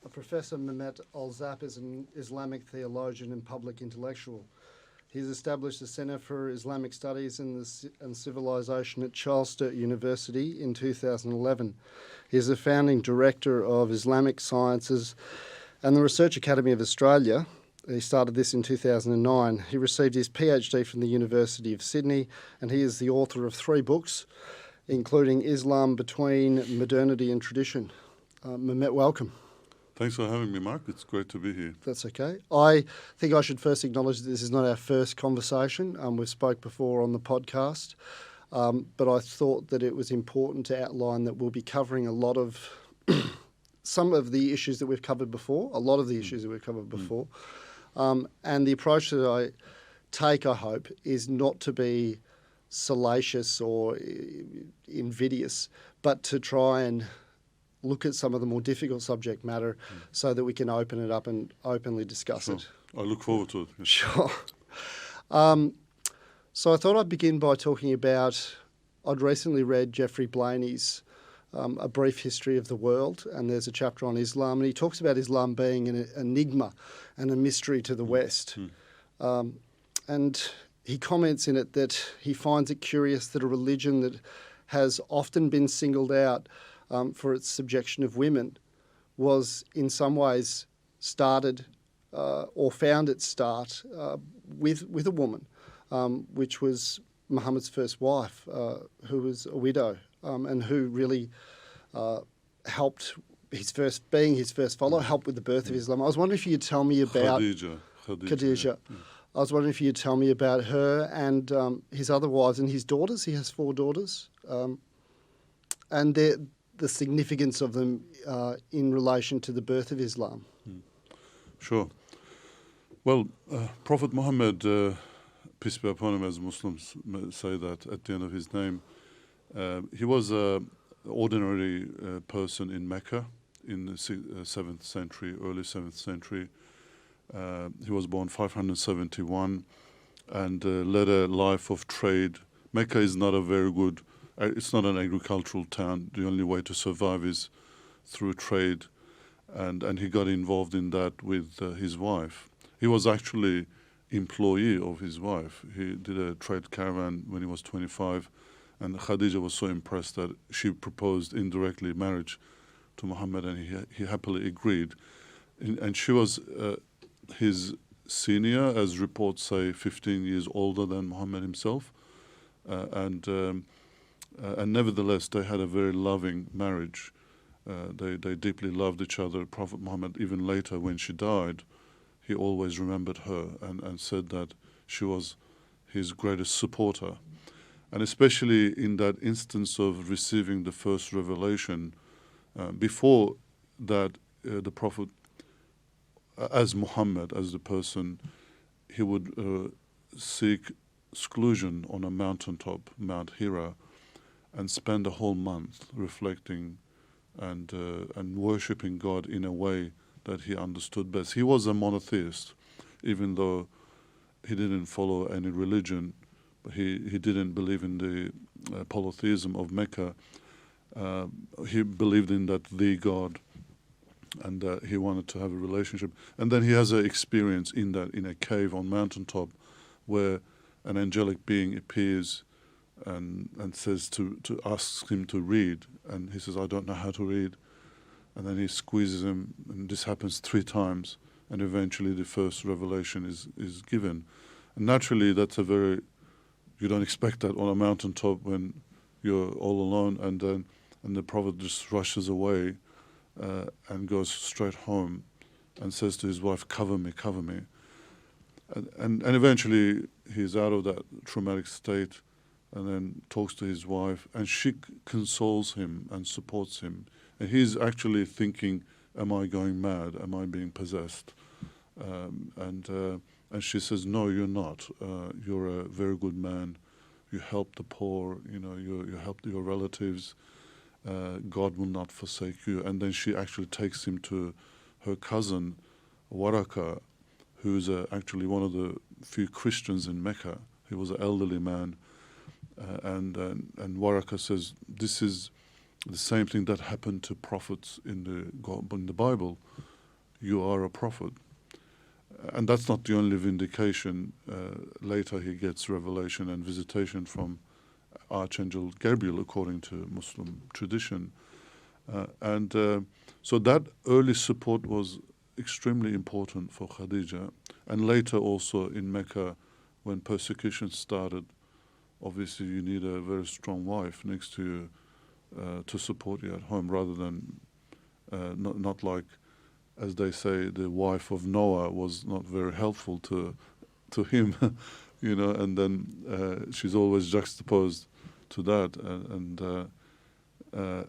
Professor Mehmet Al-Zap is an Islamic theologian and public intellectual. He's established the Centre for Islamic Studies and Civilization at Charles Sturt University in 2011. He's the founding director of Islamic Sciences and the Research Academy of Australia. He started this in 2009. He received his PhD from the University of Sydney, and he is the author of 3 books, including Islam Between Modernity and Tradition. Mehmet, welcome. Thanks for having me, Mark. It's great to be here. That's okay. I think I should first acknowledge that this is not our first conversation. We've spoke before on the podcast, but I thought that it was important to outline that we'll be covering a lot of some of the issues that we've covered before, a lot of the issues that we've covered before. And the approach that I take, I hope, is not to be salacious or invidious, but to try and look at some of the more difficult subject matter so that we can open it up and openly discuss it. I look forward to it. Yes. Sure. So I thought I'd begin by talking about, I'd recently read Geoffrey Blainey's A Brief History of the World, and there's a chapter on Islam, and he talks about Islam being an enigma and a mystery to the West. And he comments in it that he finds it curious that a religion that has often been singled out for its subjection of women was in some ways started or found its start with a woman, which was Muhammad's first wife, who was a widow and who really helped his first follower, helped with the birth of Islam. I was wondering if you'd tell me about Khadija. Yeah. I was wondering if you'd tell me about her and his other wives and his daughters. He has 4 daughters, and the significance of them in relation to the birth of Islam. Sure. Well, Prophet Muhammad, peace be upon him, as Muslims say that at the end of his name, he was an ordinary person in Mecca in the 7th century, early 7th century. He was born 571 and led a life of trade. Mecca is not a very good, it's not an agricultural town. The only way to survive is through trade. And he got involved in that with his wife. He was actually employee of his wife. He did a trade caravan when he was 25, and Khadija was so impressed that she proposed indirectly marriage to Muhammad, and he happily agreed. And she was his senior, as reports say, 15 years older than Muhammad himself. And nevertheless, they had a very loving marriage. They deeply loved each other. Prophet Muhammad, even later when she died, he always remembered her and said that she was his greatest supporter. And especially in that instance of receiving the first revelation, before that, the Prophet, as Muhammad, as the person, he would seek seclusion on a mountaintop, Mount Hira, and spend a whole month reflecting and worshipping God in a way that he understood best. He was a monotheist, even though he didn't follow any religion, but he didn't believe in the polytheism of Mecca. He believed in that the God, and he wanted to have a relationship. And then he has an experience in a cave on mountaintop where an angelic being appears and says to ask him to read, and he says, I don't know how to read. And then he squeezes him, and this happens 3 times, and eventually the first revelation is given. And naturally, that's you don't expect that on a mountaintop when you're all alone, and the Prophet just rushes away and goes straight home and says to his wife, cover me, cover me. And eventually he's out of that traumatic state, and then talks to his wife, and she consoles him and supports him. And he's actually thinking, am I going mad? Am I being possessed? And she says, no, you're not. You're a very good man. You help the poor, you help your relatives. God will not forsake you. And then she actually takes him to her cousin, Waraka, who's actually one of the few Christians in Mecca. He was an elderly man. And Waraka says, this is the same thing that happened to prophets in the Bible. you are a prophet. And that's not the only vindication. Later he gets revelation and visitation from Archangel Gabriel, according to Muslim tradition. So that early support was extremely important for Khadija. And later also in Mecca, when persecution started, obviously you need a very strong wife next to you to support you at home, rather than not like, as they say, the wife of Noah was not very helpful to him, and then she's always juxtaposed to that.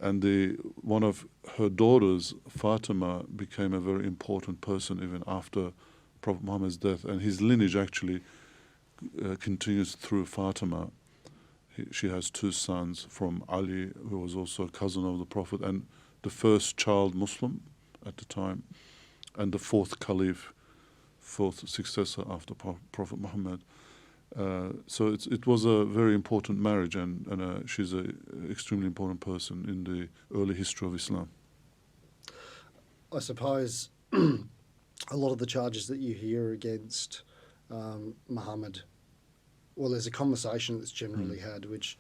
And one of her daughters, Fatima, became a very important person even after Prophet Muhammad's death, and his lineage actually continues through Fatima. She has two sons from Ali, who was also a cousin of the Prophet, and the first child Muslim at the time, and the fourth caliph, fourth successor after Prophet Muhammad. So it was a very important marriage, and she's an extremely important person in the early history of Islam. I suppose a lot of the charges that you hear against Muhammad, well, there's a conversation that's generally had which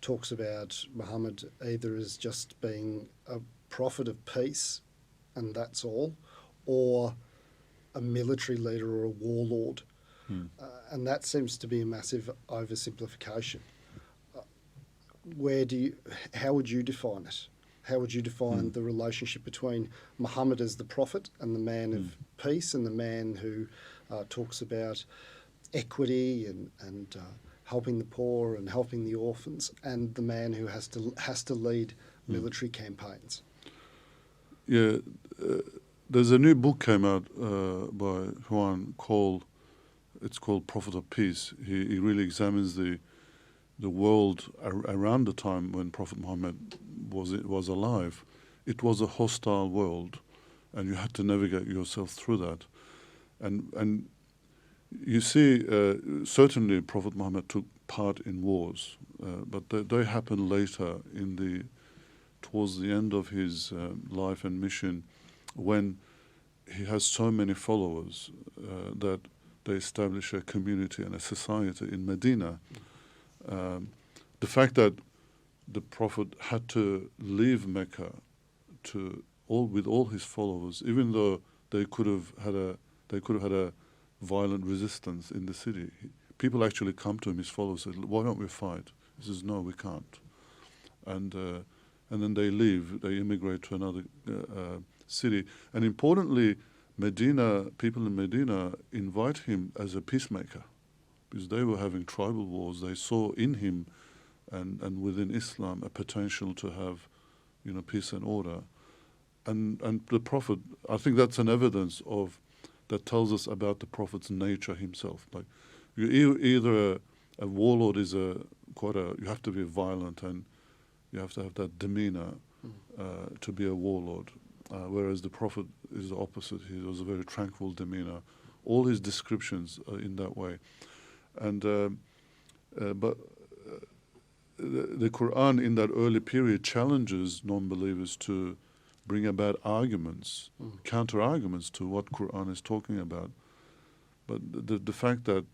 talks about Muhammad either as just being a prophet of peace, and that's all, or a military leader or a warlord. And that seems to be a massive oversimplification. How would you define it? How would you define the relationship between Muhammad as the prophet and the man of peace, and the man who talks about equity and helping the poor and helping the orphans, and the man who has to lead military campaigns? Yeah, there's a new book came out by Juan it's called Prophet of Peace. He really examines the world around the time when Prophet Muhammad was alive. It was a hostile world, and you had to navigate yourself through that. And you see, certainly Prophet Muhammad took part in wars, but they happened later towards the end of his life and mission, when he has so many followers that they establish a community and a society in Medina. The fact that the Prophet had to leave Mecca with all his followers, even though they could have had a violent resistance in the city. People actually come to him, his followers, said, "Why don't we fight?" He says, "No, we can't." And then they leave. They immigrate to another city. And importantly, people in Medina invite him as a peacemaker, because they were having tribal wars. They saw in him and within Islam a potential to have, peace and order. And the Prophet, I think that's an evidence that tells us about the Prophet's nature himself. Like, either a warlord is you have to be violent, and you have to have that demeanor to be a warlord. Whereas the Prophet is the opposite. He was a very tranquil demeanor. All his descriptions are in that way. And but the Quran in that early period challenges non-believers to bring about arguments, counter-arguments to what Quran is talking about. But the fact that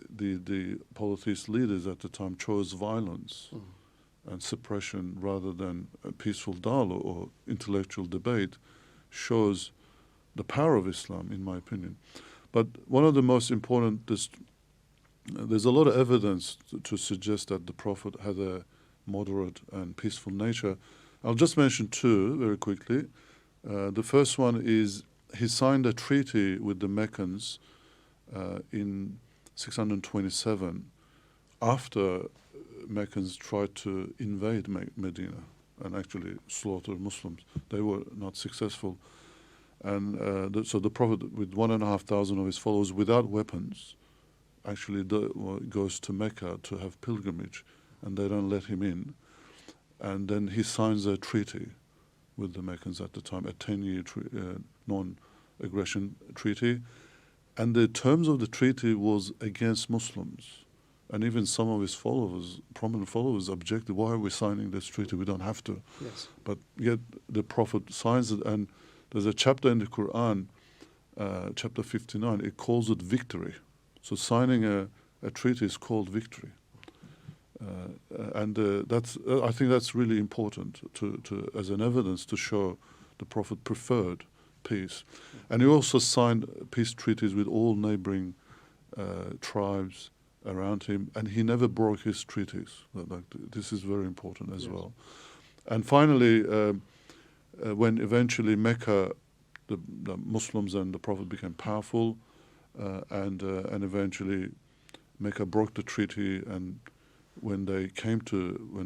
the polytheist leaders at the time chose violence and suppression rather than a peaceful dialogue or intellectual debate shows the power of Islam, in my opinion. But one of the most important, there's a lot of evidence to suggest that the Prophet had a moderate and peaceful nature. I'll just mention two very quickly. The first one is he signed a treaty with the Meccans in 627 after Meccans tried to invade Medina and actually slaughter Muslims. They were not successful. And so the Prophet, with 1,500 of his followers without weapons, actually goes to Mecca to have pilgrimage, and they don't let him in. And then he signs a treaty with the Meccans at the time, a 10-year non-aggression treaty. And the terms of the treaty was against Muslims. And even some of his followers, prominent followers, objected, "Why are we signing this treaty? We don't have to." Yes. But yet the Prophet signs it, and there's a chapter in the Quran chapter 59, it calls it victory. So signing a treaty is called victory. And that's I think that's really important to as an evidence to show the Prophet preferred peace. And he also signed peace treaties with all neighboring tribes around him, and he never broke his treaties. This is very important as well. And finally, when eventually Mecca, the Muslims and the Prophet became powerful, and eventually Mecca broke the treaty, and when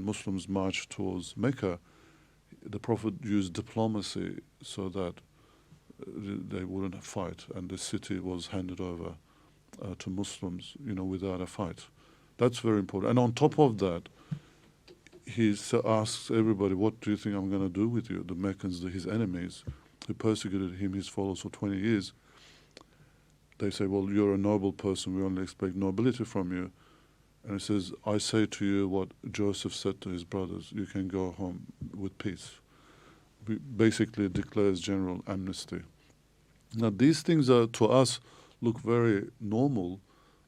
Muslims marched towards Mecca, the Prophet used diplomacy so that they wouldn't fight, and the city was handed over to Muslims, without a fight. That's very important. And on top of that, he asks everybody, "What do you think I'm going to do with you?" The Meccans, his enemies, who persecuted him, his followers for 20 years. They say, "Well, you're a noble person. We only expect nobility from you." And he says, "I say to you what Joseph said to his brothers, you can go home with peace." He basically declares general amnesty. Now, these things are, to us, look very normal,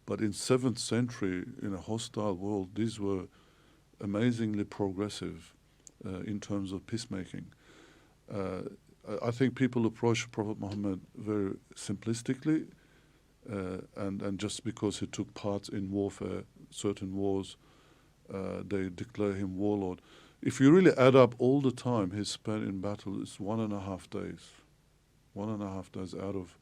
but in 7th century, in a hostile world, these were amazingly progressive in terms of peacemaking. I think people approach Prophet Muhammad very simplistically, and just because he took part in warfare, certain wars, they declare him warlord. If you really add up all the time he spent in battle, it's 1.5 days. 1.5 days out of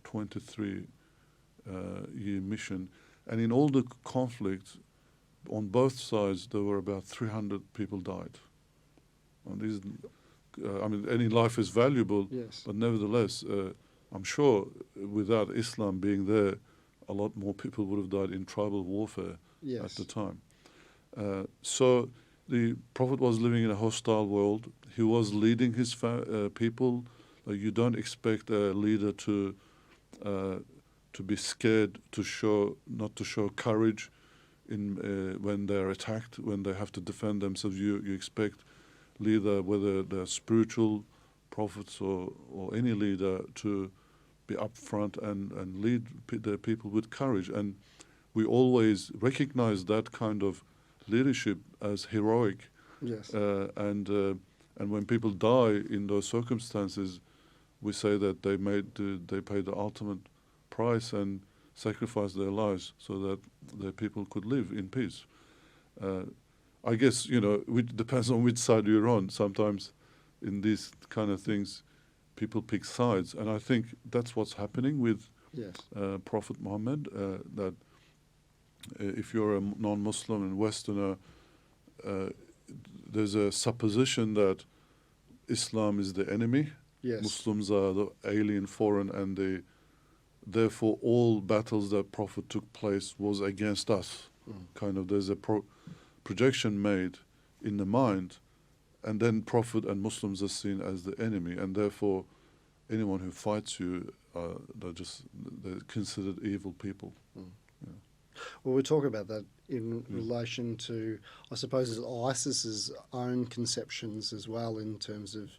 23-year mission. And in all the conflicts, on both sides, there were about 300 people died. And these, any life is valuable, Yes. but nevertheless, I'm sure without Islam being there, a lot more people would have died in tribal warfare at the time. So the Prophet was living in a hostile world. He was leading his people. You don't expect a leader to be scared, not to show courage when they're attacked, when they have to defend themselves. You expect leader, whether they're spiritual prophets or any leader, to be upfront and lead their people with courage. And we always recognize that kind of leadership as heroic. Yes. And when people die in those circumstances, we say that they paid the ultimate price and sacrificed their lives so that their people could live in peace. I guess, it depends on which side you're on. Sometimes in these kind of things, people pick sides. And I think that's what's happening with Prophet Muhammad, that if you're a non-Muslim and Westerner, there's a supposition that Islam is the enemy. Yes. Muslims are the alien, foreign, and therefore all battles that Prophet took place was against us. Kind of, there's a projection made in the mind, and then Prophet and Muslims are seen as the enemy, and therefore anyone who fights you, they're considered evil people. Well, we talk about that in relation to, I suppose, ISIS's own conceptions as well, in terms of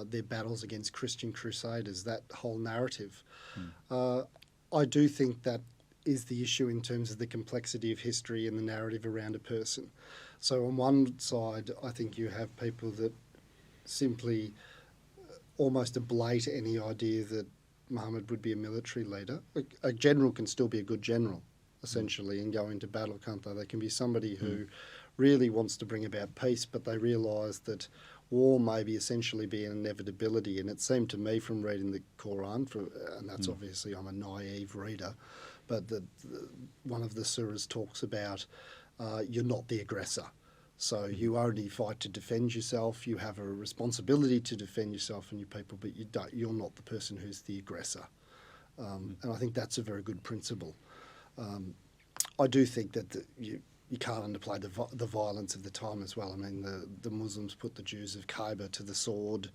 their battles against Christian crusaders, that whole narrative. I do think that is the issue in terms of the complexity of history and the narrative around a person. So on one side, I think you have people that simply almost ablate any idea that Muhammad would be a military leader. A general can still be a good general, essentially, and go into battle, can't they? They can be somebody who really wants to bring about peace, but they realise that war may be essentially be an inevitability. And it seemed to me from reading the Quran, and that's obviously, I'm a naive reader, but one of the surahs talks about you're not the aggressor. So you only fight to defend yourself. You have a responsibility to defend yourself and your people, but you're not the person who's the aggressor. And I think that's a very good principle. I do think that you can't underplay the violence of the time as well. I mean, the Muslims put the Jews of Khaybar to the sword.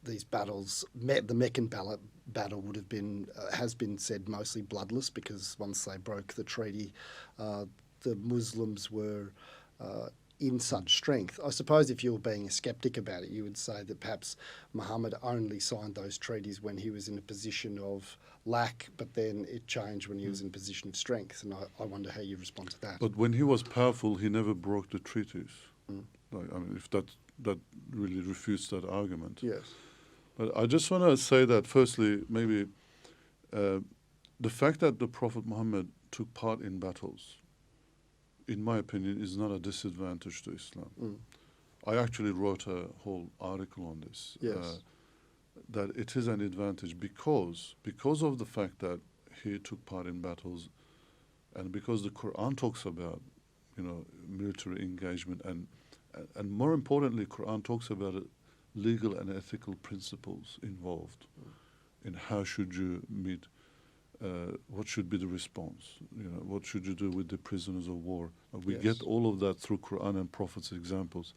These battles, the Meccan battle would have been, has been said, mostly bloodless, because once they broke the treaty, the Muslims were in such strength. I suppose if you were being a skeptic about it, you would say that perhaps Muhammad only signed those treaties when he was in a position of lack, but then it changed when he was in a position of strength. And I wonder how you respond to that. But when he was powerful, he never broke the treaties. If that really refutes that argument. Yes. But I just want to say that, firstly, maybe the fact that the Prophet Muhammad took part in battles, in my opinion, is not a disadvantage to Islam. I actually wrote a whole article on this. Yes. That it is an advantage because of the fact that he took part in battles, and because the Quran talks about, military engagement, and more importantly, Quran talks about legal and ethical principles involved in how should you meet, what should be the response, what should you do with the prisoners of war. We get all of that through Quran and Prophet's examples.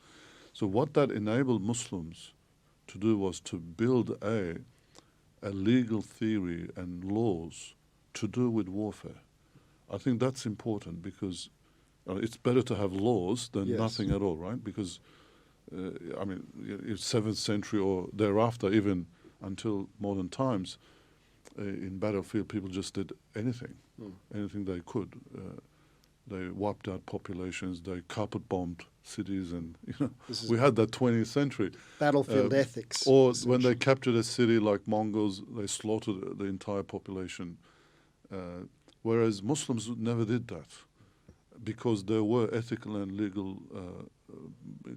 So what that enabled Muslims to do was to build a legal theory and laws to do with warfare. I think that's important because it's better to have laws than nothing at all, right? Because, it's 7th century or thereafter, even until modern times, in battlefield, people just did anything they could. They wiped out populations, they carpet-bombed cities, and we had that 20th century. Battlefield ethics. Or when they captured a city like Mongols, they slaughtered the entire population. Whereas Muslims never did that, because there were ethical and legal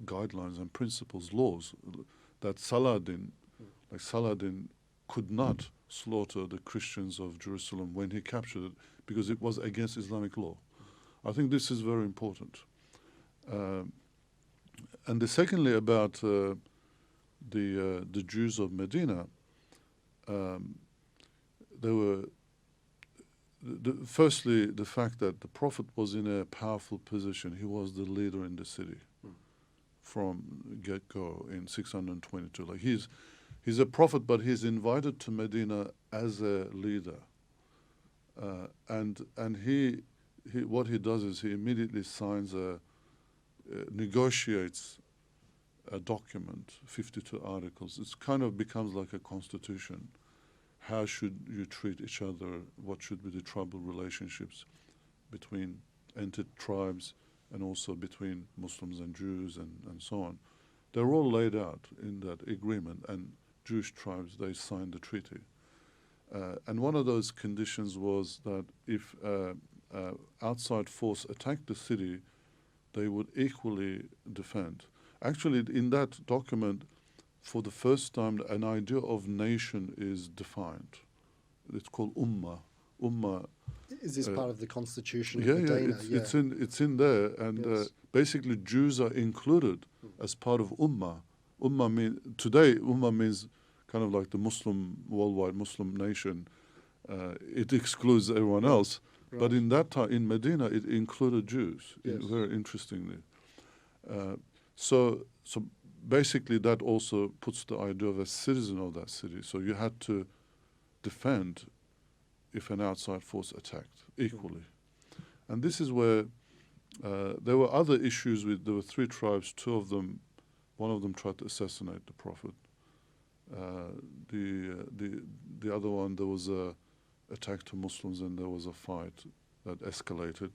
guidelines and principles, laws, that Saladin could not slaughter the Christians of Jerusalem when he captured it, because it was against Islamic law. I think this is very important. And secondly, about the Jews of Medina, there were firstly the fact that the Prophet was in a powerful position. He was the leader in the city from get-go in 622. Like he's a prophet, but he's invited to Medina as a leader, and he what he does is he immediately signs negotiates a document, 52 articles. It kind of becomes like a constitution. How should you treat each other? What should be the tribal relationships between entered tribes and also between Muslims and Jews and so on? They're all laid out in that agreement, and Jewish tribes, they signed the treaty. And one of those conditions was that if outside force attacked the city, they would equally defend. Actually, in that document, for the first time, an idea of nation is defined. It's called Ummah. Ummah. Is this part of the constitution of Yeah, Medina? it's in there, and basically Jews are included as part of Ummah. Ummah means kind of like the worldwide Muslim nation. It excludes everyone else. Right. But in that time, in Medina, it included Jews, very interestingly. So basically that also puts the idea of a citizen of that city. So you had to defend if an outside force attacked equally. And this is where there were other issues there were 3 tribes, 2 of them, one of them tried to assassinate the Prophet. The other one, there was a attack to Muslims and there was a fight that escalated.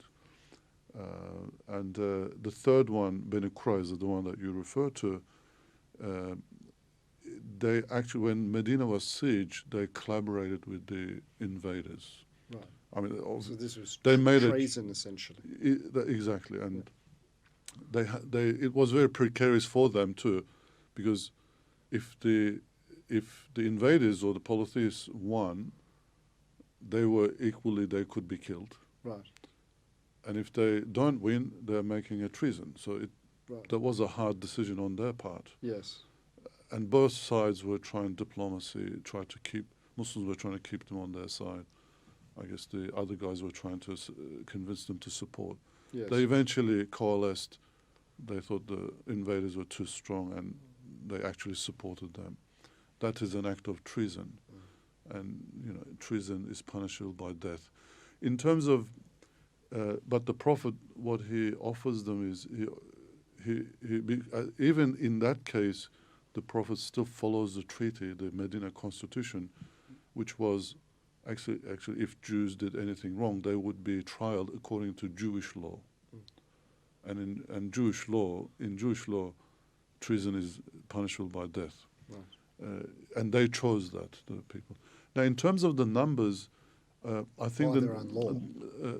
And the third one, Beni Qurayza, the one that you refer to, they actually, when Medina was sieged, they collaborated with the invaders. Right. I mean, so this was treason, essentially. Exactly, and it was very precarious for them too, because if the invaders or the polytheists won, they could be killed. Right. And if they don't win, they're making a treason. So that was a hard decision on their part. Yes. And both sides were trying Muslims were trying to keep them on their side. I guess the other guys were trying to convince them to support. Yes. They eventually coalesced. They thought the invaders were too strong, and they actually supported them. That is an act of treason. And, treason is punishable by death. In terms of, but the Prophet, what he offers them is, even in that case, the Prophet still follows the treaty, the Medina Constitution, which was actually, if Jews did anything wrong, they would be trialed according to Jewish law. And in Jewish law, treason is punishable by death. Right. And they chose that, the people. Now, in terms of the numbers, I think By their own law.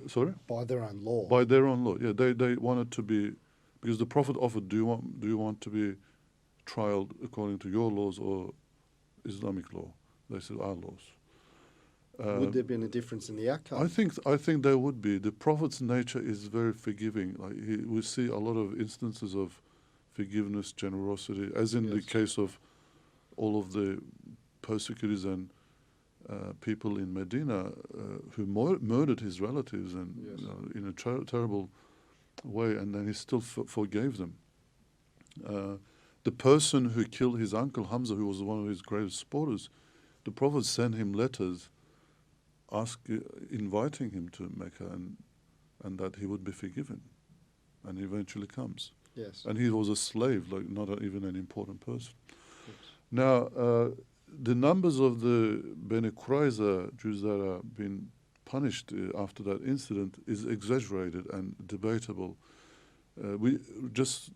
Sorry? By their own law. By their own law, yeah. They wanted to be, because the Prophet offered, do you want to be trialed according to your laws or Islamic law? They said our laws. Would there have been a difference in the outcome? I think there would be. The Prophet's nature is very forgiving. We see a lot of instances of forgiveness, generosity, as in the case of all of the persecutors and people in Medina who murdered his relatives and in a terrible way, and then he still forgave them. The person who killed his uncle Hamza, who was one of his greatest supporters, the Prophet sent him letters inviting him to Mecca and that he would be forgiven, and he eventually comes. Yes. And he was a slave, like not even an important person. Yes. Now, the numbers of the Beni Qurayza Jews that have been punished after that incident is exaggerated and debatable. We just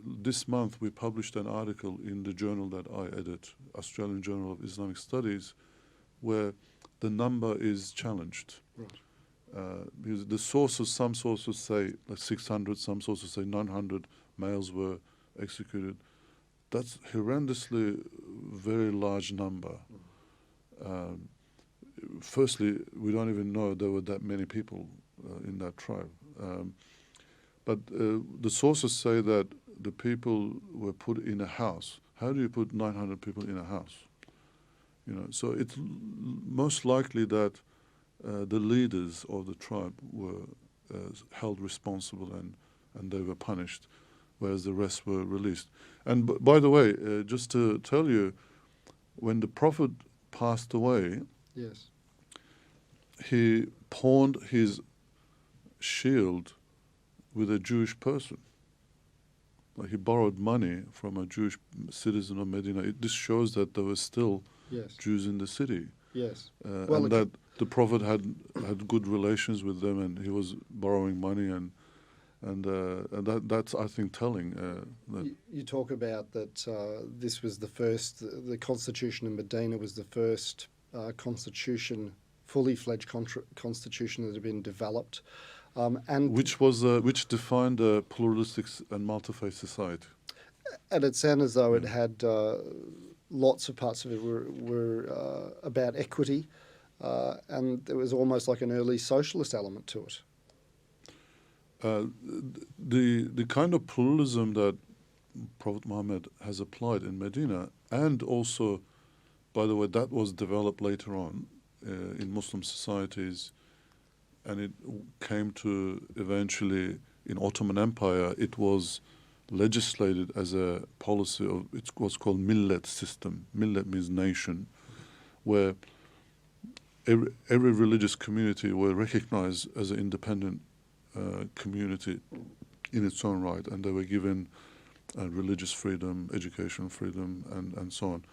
this month we published an article in the journal that I edit, Australian Journal of Islamic Studies, where the number is challenged. Right. Because the sources, some sources say like 600, some sources say 900 males were executed. That's horrendously very large number. Firstly, we don't even know there were that many people in that tribe. But the sources say that the people were put in a house. How do you put 900 people in a house? So it's most likely that the leaders of the tribe were held responsible and they were punished, whereas the rest were released. And by the way, just to tell you, when the Prophet passed away, yes, he pawned his shield with a Jewish person. Like he borrowed money from a Jewish citizen of Medina. This shows that there were still Jews in the city. Yes. And that the Prophet had good relations with them, and he was borrowing money, and that's, I think, telling. You talk about that this was the first, the Constitution in Medina was the first fully fledged constitution that had been developed. And which defined a pluralistic and multi-faith society. And it sounded as though it had lots of parts of it were about equity, and there was almost like an early socialist element to it. The kind of pluralism that Prophet Muhammad has applied in Medina, and also, by the way, that was developed later on in Muslim societies, and it came to eventually in Ottoman Empire. It was legislated as a policy of what's called millet system. Millet means nation, where every religious community were recognized as an independent community in its own right, and they were given religious freedom, educational freedom, and so on.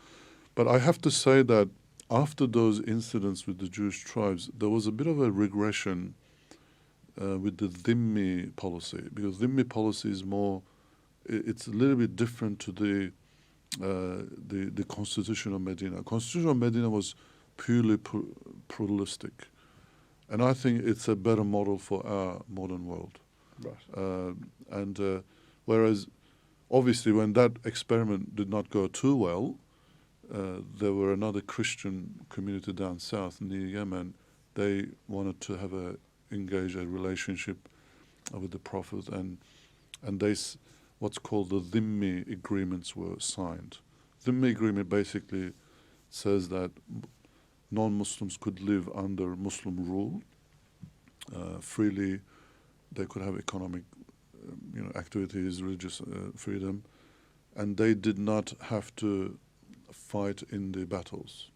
But I have to say that after those incidents with the Jewish tribes, there was a bit of a regression with the dhimmi policy, because dhimmi policy is more, it's a little bit different to the Constitution of Medina. Constitution of Medina was purely pluralistic, and I think it's a better model for our modern world. Right. Whereas, obviously, when that experiment did not go too well, there were another Christian community down south near Yemen. They wanted to engage a relationship with the Prophet, and what's called the dhimmi agreements were signed. Dhimmi agreement basically says that non-Muslims could live under Muslim rule freely. They could have economic, activities, religious freedom, and they did not have to fight in the battles.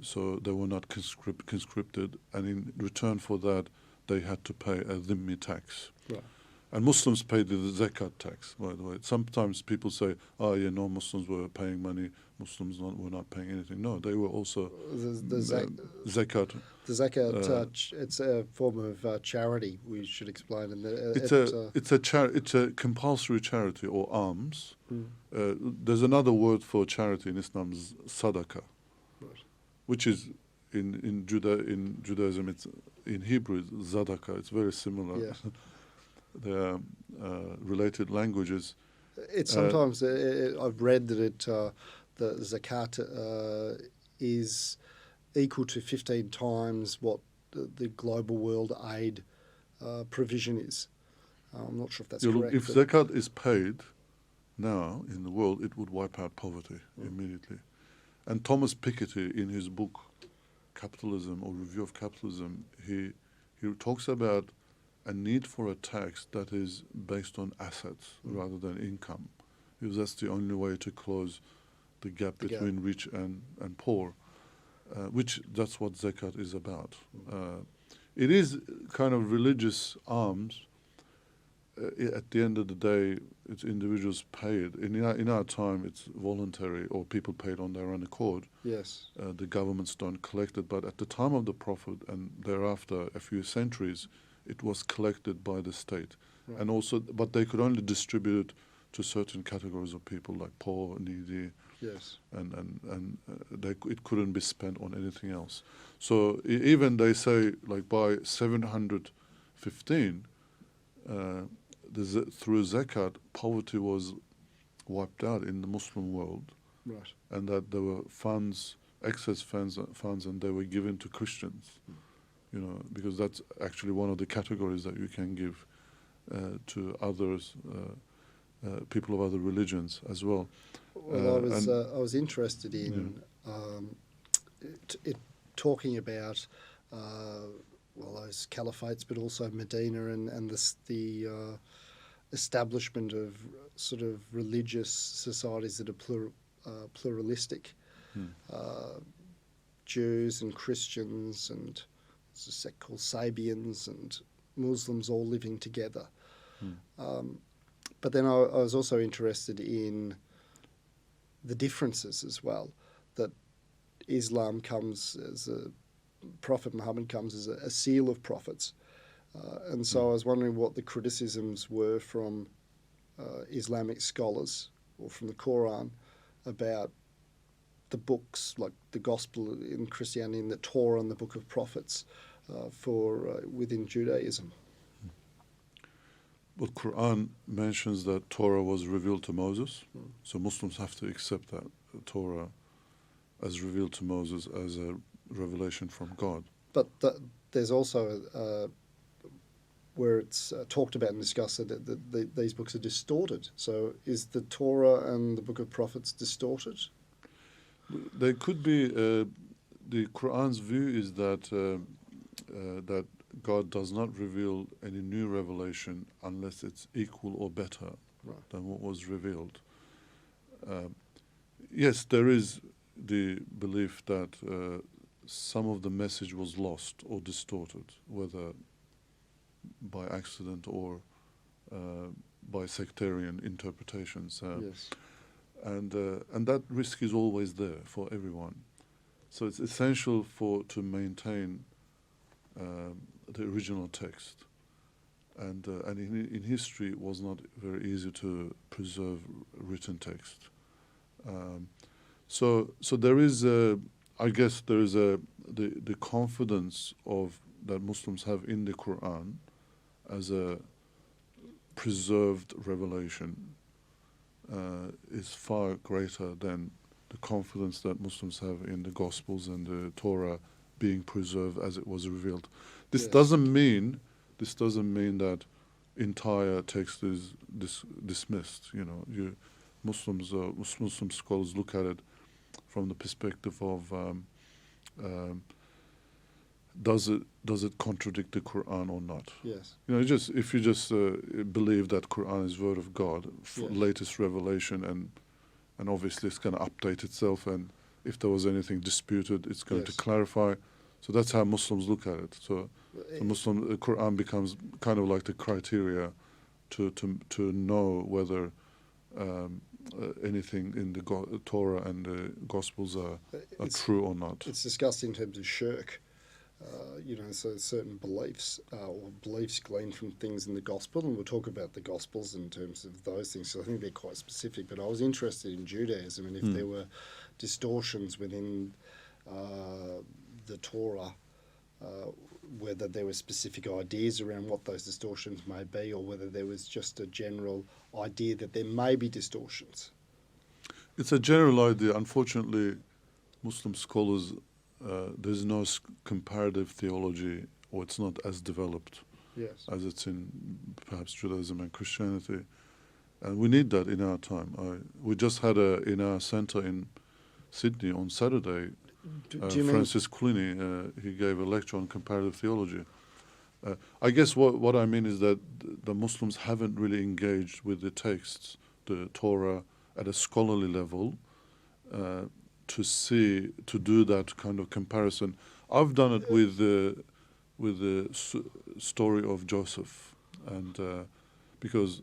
So they were not conscripted, and in return for that, they had to pay a dhimmi tax. Right. And Muslims paid the zakat tax, by the way. Sometimes people say, oh, yeah, no, Muslims were paying money, were not paying anything. No, they were also zakat. The zakat, it's a form of charity, we should explain. And it's a compulsory charity or alms. There's another word for charity in Islam, sadaqah, right, which is in Judaism, it's in Hebrew, it's zadaqah. It's very similar. Yeah. They're related languages. It's sometimes I've read that the zakat is equal to 15 times what the global world aid provision is. I'm not sure if that's correct. If zakat is paid now in the world, it would wipe out poverty immediately. And Thomas Piketty, in his book Capitalism or Review of Capitalism, he talks about a need for a tax that is based on assets rather than income, because that's the only way to close the gap between rich and poor, which that's what zakat is about. It is kind of religious alms. At the end of the day, it's individuals paid. In our time, it's voluntary, or people paid on their own accord. Yes. The governments don't collect it, but at the time of the Prophet and thereafter, a few centuries, it was collected by the state, right. And also, but they could only distribute it to certain categories of people, like poor, needy. Yes. And it couldn't be spent on anything else. So even they say, like by 715, through zakat, poverty was wiped out in the Muslim world, right? And that there were excess funds, and they were given to Christians. You know, because that's actually one of the categories that you can give to others, people of other religions as well. Well, I was interested in talking about those caliphates, but also Medina and the establishment of sort of religious societies that are pluralistic, Jews and Christians and there's a sect called Sabians and Muslims all living together. But then I was also interested in the differences as well, that Islam comes as Prophet Muhammad comes as a seal of prophets. And so I was wondering what the criticisms were from Islamic scholars or from the Quran about the books, like the Gospel in Christianity and the Torah and the Book of Prophets within Judaism. Well, Quran mentions that Torah was revealed to Moses, so Muslims have to accept that Torah as revealed to Moses as a revelation from God. But there's also where it's talked about and discussed that these books are distorted. So is the Torah and the Book of Prophets distorted? They could be. The Quran's view is that that God does not reveal any new revelation unless it's equal or better than what was revealed. Yes, there is the belief that some of the message was lost or distorted, whether by accident or by sectarian interpretations. Yes. And that risk is always there for everyone. So it's essential to maintain the original text. And in history, it was not very easy to preserve written text. So there is, I guess, there is the confidence that Muslims have in the Quran as a preserved revelation is far greater than the confidence that Muslims have in the Gospels and the Torah being preserved as it was revealed. This doesn't mean that entire text is dismissed. You know, Muslim scholars look at it from the perspective of does it contradict the Quran or not? Yes. You know, if you just believe that Quran is word of God, latest revelation, and obviously it's going to update itself, and if there was anything disputed, it's going to clarify. So that's how Muslims look at it. So the Quran becomes kind of like the criteria to know whether anything in the Torah and the Gospels are true or not. It's discussed in terms of shirk. So certain beliefs or beliefs gleaned from things in the gospel, and we'll talk about the gospels in terms of those things. So I think they're quite specific. But I was interested in Judaism, and if there were distortions within the Torah, whether there were specific ideas around what those distortions may be, or whether there was just a general idea that there may be distortions. It's a general idea. Unfortunately, Muslim scholars, there's no comparative theology, or it's not as developed as it's in perhaps Judaism and Christianity. And we need that in our time. We just had in our centre in Sydney on Saturday, Francis Cluny, he gave a lecture on comparative theology. I guess what I mean is that the Muslims haven't really engaged with the texts, the Torah, at a scholarly level, to do that kind of comparison. I've done it with the story of Joseph, and because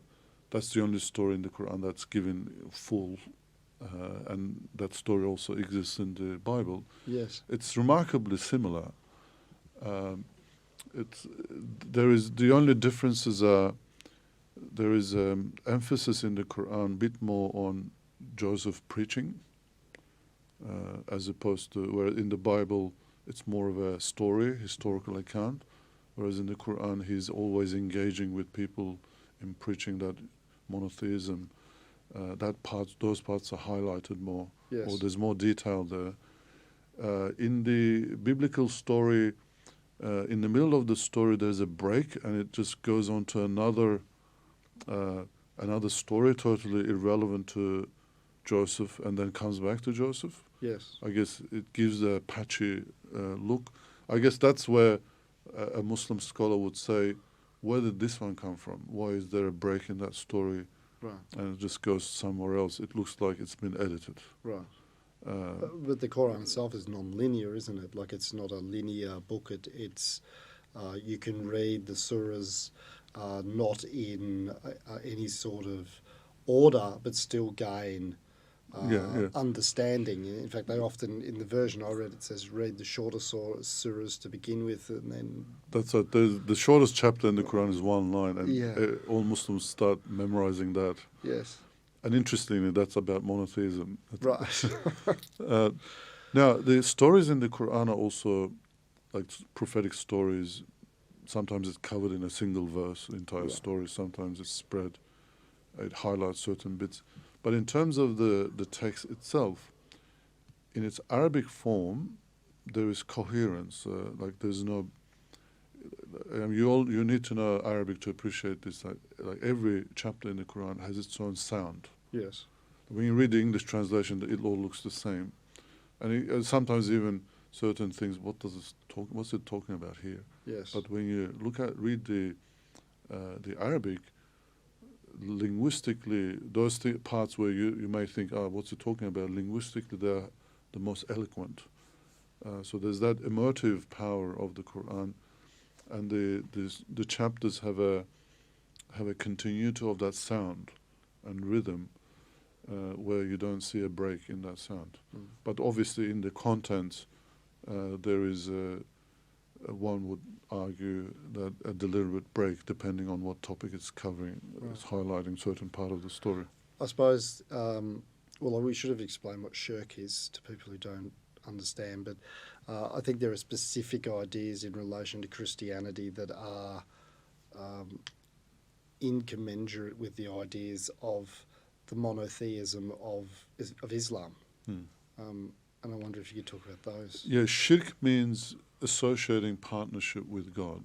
that's the only story in the Quran that's given full, and that story also exists in the Bible. Yes, it's remarkably similar. The only differences are there is emphasis in the Quran a bit more on Joseph preaching, as opposed to where in the Bible it's more of a story, historical account, whereas in the Quran he's always engaging with people in preaching that monotheism. Those parts are highlighted more, or there's more detail there. In the biblical story, in the middle of the story, there's a break, and it just goes on to another story, totally irrelevant to Joseph, and then comes back to Joseph. Yes, I guess it gives a patchy look. I guess that's where a Muslim scholar would say, where did this one come from? Why is there a break in that story? Right. And it just goes somewhere else. It looks like it's been edited. Right. But the Quran itself is non-linear, isn't it? Like, it's not a linear book. It's you can read the surahs not in any sort of order, but still gain understanding. In fact, they often, in the version I read, it says read the shorter surahs to begin with, and then... That's right. The shortest chapter in the Quran is one line, and all Muslims start memorizing that. Yes. And interestingly, that's about monotheism. Right. Now, the stories in the Quran are also like prophetic stories. Sometimes it's covered in a single verse, the entire story. Sometimes it's spread. It highlights certain bits. But in terms of the text itself, in its Arabic form, there is coherence. Like there's no... you need to know Arabic to appreciate this. Like every chapter in the Quran has its own sound. Yes. When you read the English translation, it all looks the same. And sometimes even certain things, what's it talking about here? Yes. But when you read the Arabic, linguistically, those parts where you may think, what's it talking about? Linguistically, they're the most eloquent. So there's that emotive power of the Quran, and the chapters have a continuity of that sound and rhythm, where you don't see a break in that sound. But obviously, in the content, there is one would argue that a deliberate break, depending on what topic it's covering, is highlighting certain part of the story. I suppose, we should have explained what shirk is to people who don't understand, but I think there are specific ideas in relation to Christianity that are incommensurate with the ideas of the monotheism of Islam. And I wonder if you could talk about those. Yeah, shirk means associating partnership with God,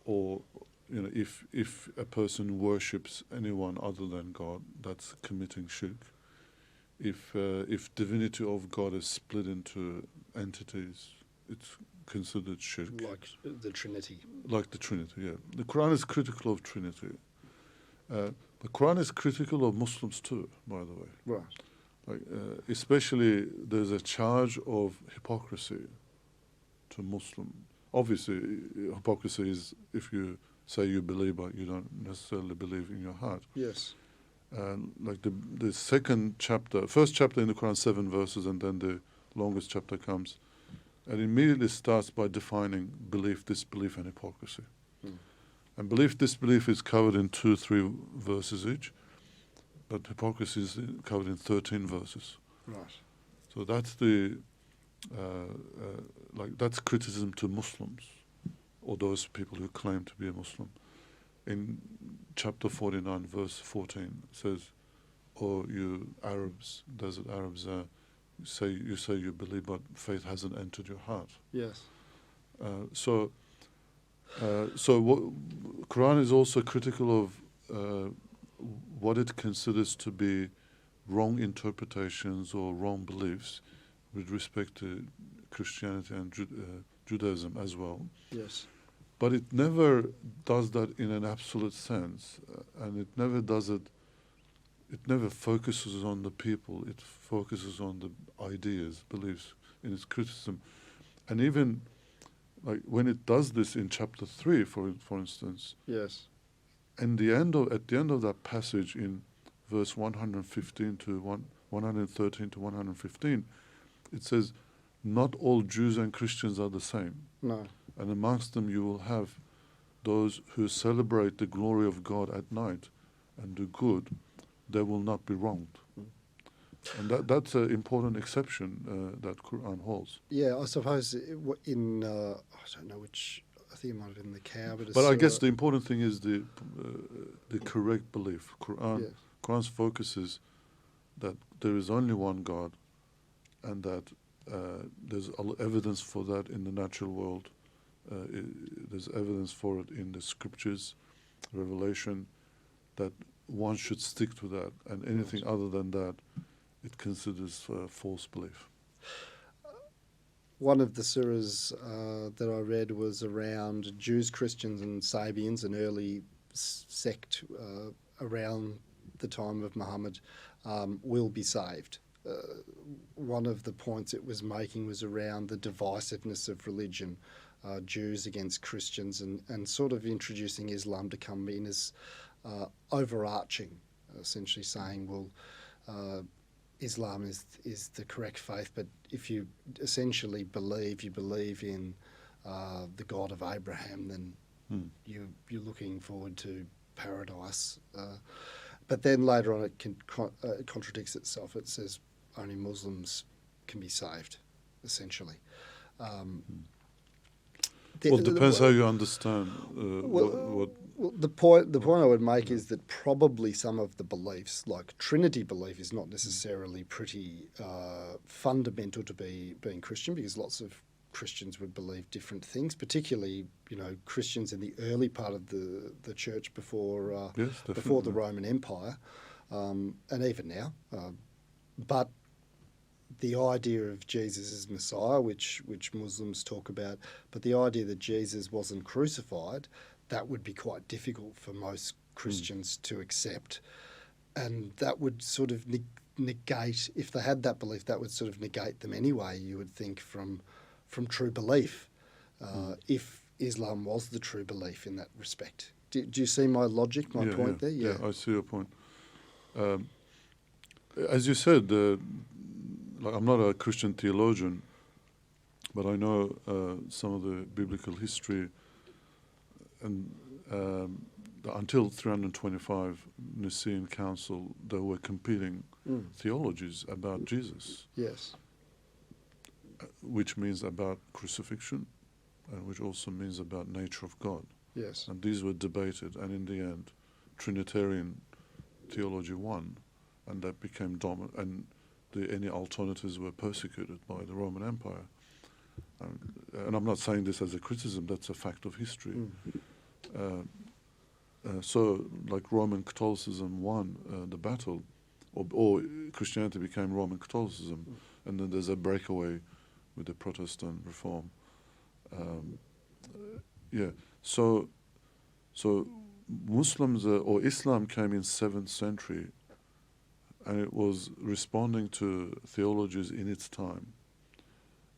or if a person worships anyone other than God, that's committing shirk. If divinity of God is split into entities, it's considered shirk. Like the Trinity. Like the Trinity, yeah. The Quran is critical of Trinity. The Quran is critical of Muslims too, by the way. Right. Like, especially there's a charge of hypocrisy to Muslim. Obviously, hypocrisy is if you say you believe, but you don't necessarily believe in your heart. Yes. Like the first chapter in the Quran, 7 verses, and then the longest chapter comes, and immediately starts by defining belief, disbelief, and hypocrisy. And belief, disbelief is covered in 2-3 verses each, but hypocrisy is covered in 13 verses. Right. So that's that's criticism to Muslims, or those people who claim to be a Muslim. In chapter 49, verse 14, it says, "Oh, you Arabs, desert Arabs, you say you believe, but faith hasn't entered your heart." Yes. So Quran is also critical of what it considers to be wrong interpretations or wrong beliefs with respect to Christianity and Judaism as well. Yes. But it never does that in an absolute sense, and it never does it. It never focuses on the people. It focuses on the ideas, beliefs in its criticism, and even like when it does this in chapter 3, for instance. Yes. At the end of that passage in verse 113 to 115, it says, "Not all Jews and Christians are the same. No. And amongst them you will have those who celebrate the glory of God at night and do good. They will not be wronged." And that's an important exception that Quran holds. Yeah, I suppose in I don't know which. I think it might have been the cow, But I guess the important thing is the correct belief. Yes. Quran's focus is that there is only one God, and that there's evidence for that in the natural world. There's evidence for it in the scriptures, revelation, that one should stick to that, and anything other than that, it considers false belief. One of the surahs that I read was around Jews, Christians, and Sabians, an early sect around the time of Muhammad, will be saved. One of the points it was making was around the divisiveness of religion, Jews against Christians, and sort of introducing Islam to come in as overarching, essentially saying, well, Islam is the correct faith, but if you essentially believe in the God of Abraham, then you're looking forward to paradise. But then later on it contradicts itself. It says only Muslims can be saved, essentially. Well, it depends how you understand what. Well, the point I would make is that probably some of the beliefs, like Trinity belief, is not necessarily pretty fundamental to being Christian, because lots of Christians would believe different things, particularly Christians in the early part of the church before the Roman Empire, and even now. But the idea of Jesus as Messiah, which Muslims talk about, but the idea that Jesus wasn't crucified, that would be quite difficult for most Christians to accept. And that would sort of negate, if they had that belief, that would sort of negate them anyway, you would think, from true belief, if Islam was the true belief in that respect. Do you see my logic, my point there? Yeah, I see your point. As you said, I'm not a Christian theologian, but I know some of the biblical history. And until 325 Nicene Council, there were competing theologies about Jesus. Yes. Which means about crucifixion, and which also means about nature of God. Yes. And these were debated, and in the end, Trinitarian theology won, and that became dominant, and any alternatives were persecuted by the Roman Empire. And I'm not saying this as a criticism, that's a fact of history. So, like Roman Catholicism won the battle, or Christianity became Roman Catholicism, and then there's a breakaway with the Protestant reform. So Muslims or Islam came in 7th century, and it was responding to theologies in its time.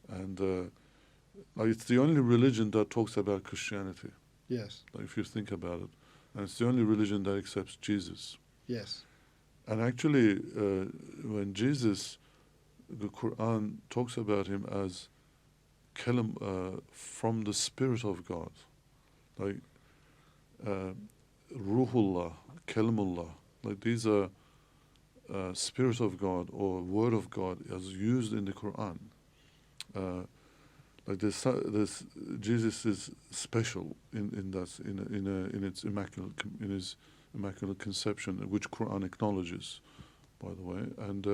And it's the only religion that talks about Christianity. Yes. Like if you think about it. And it's the only religion that accepts Jesus. Yes. And actually, when Jesus, the Quran talks about him as kalam, from the Spirit of God, like Ruhullah, Kalamullah, like these are Spirit of God or Word of God as used in the Quran. Like this, Jesus is special in its immaculate conception, which Quran acknowledges, by the way. And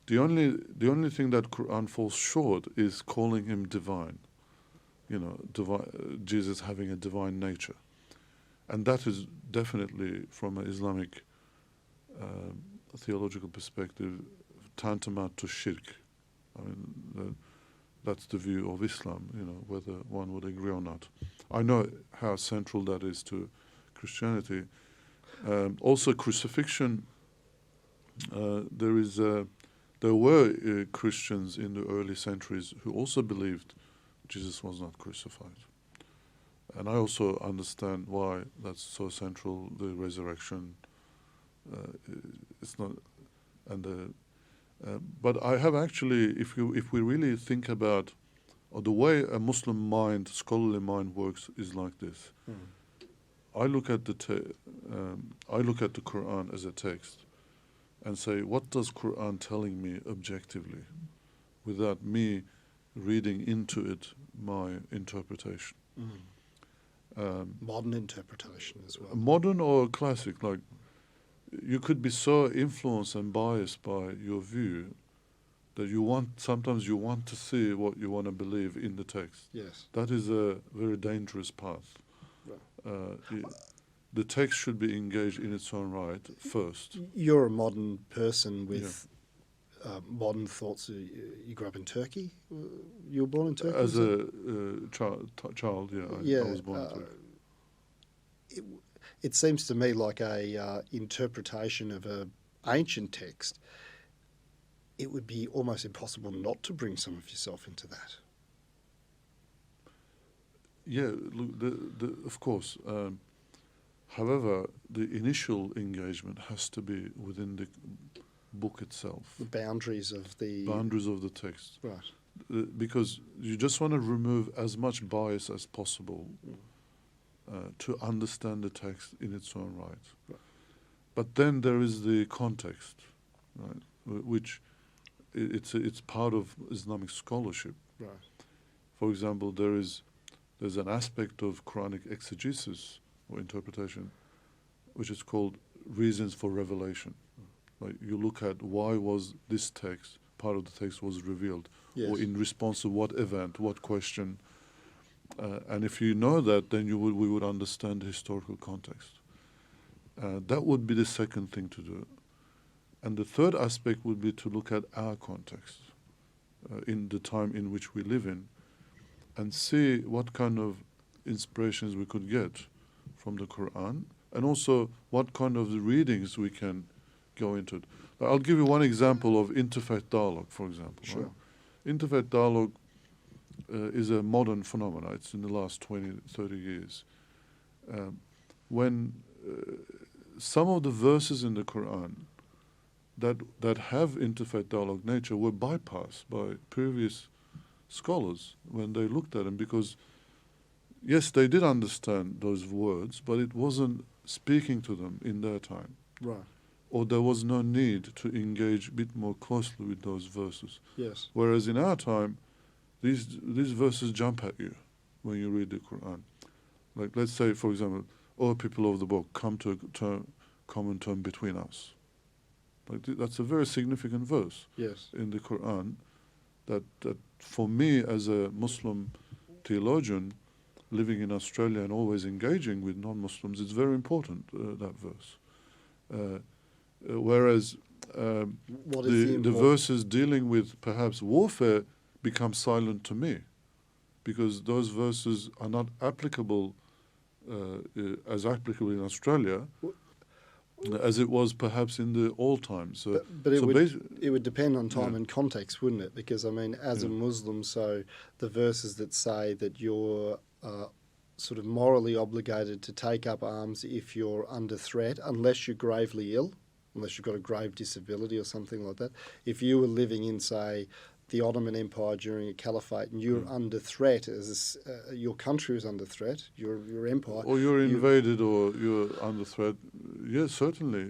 the only thing that Quran falls short is calling him divine. Jesus having a divine nature, and that is definitely from an Islamic theological perspective tantamount to shirk. I mean, that's the view of Islam, whether one would agree or not. I know how central that is to Christianity. Also, crucifixion, there were Christians in the early centuries who also believed Jesus was not crucified. And I also understand why that's so central, the resurrection. It's not, and but I have actually, if we really think about, or the way a Muslim mind, scholarly mind works is like this. I look at the Quran as a text, and say, what does Quran telling me objectively, without me reading into it my interpretation. Modern interpretation as well. Modern or classic, like you could be so influenced and biased by your view that sometimes you want to see what you want to believe in the text. Yes. That is a very dangerous path. Right. The text should be engaged in its own right first. You're a modern person with modern thoughts. You grew up in Turkey? You were born in Turkey? As a child, I was born in Turkey. It seems to me like a interpretation of an ancient text. It would be almost impossible not to bring some of yourself into that. Yeah, look, of course. However, the initial engagement has to be within the book itself. The boundaries of the text. Right. Because you just want to remove as much bias as possible to understand the text in its own right. But then there is the context, right, which it's part of Islamic scholarship. Right. For example, there's an aspect of Quranic exegesis or interpretation, which is called reasons for revelation. Like you look at why was this text, part of the text was revealed, or in response to what event, what question. And if you know that, then we would understand the historical context. That would be the second thing to do. And the third aspect would be to look at our context in the time in which we live in, and see what kind of inspirations we could get from the Quran, and also what kind of readings we can go into it. I'll give you one example of interfaith dialogue, for example. Sure. Right? Interfaith dialogue is a modern phenomenon. It's in the last 20, 30 years. When some of the verses in the Quran that have interfaith dialogue nature were bypassed by previous scholars when they looked at them, because yes, they did understand those words, but it wasn't speaking to them in their time. Right. Or there was no need to engage a bit more closely with those verses. Yes. Whereas in our time, these verses jump at you when you read the Quran. Like, let's say, for example, "O people of the book, come to a common term between us." Like that's a very significant verse in the Quran. That for me as a Muslim theologian, living in Australia and always engaging with non-Muslims, it's very important, that verse. Whereas the verses dealing with perhaps warfare become silent to me, because those verses are not applicable as applicable in Australia as it was perhaps in the old times. But it would depend on time and context, wouldn't it? Because, I mean, as a Muslim, so the verses that say that you're sort of morally obligated to take up arms if you're under threat, unless you're gravely ill, unless you've got a grave disability or something like that. If you were living in, say, the Ottoman Empire during a caliphate and you're under threat, your country is under threat, your empire. Or you're invaded or you're under threat. Yes, certainly.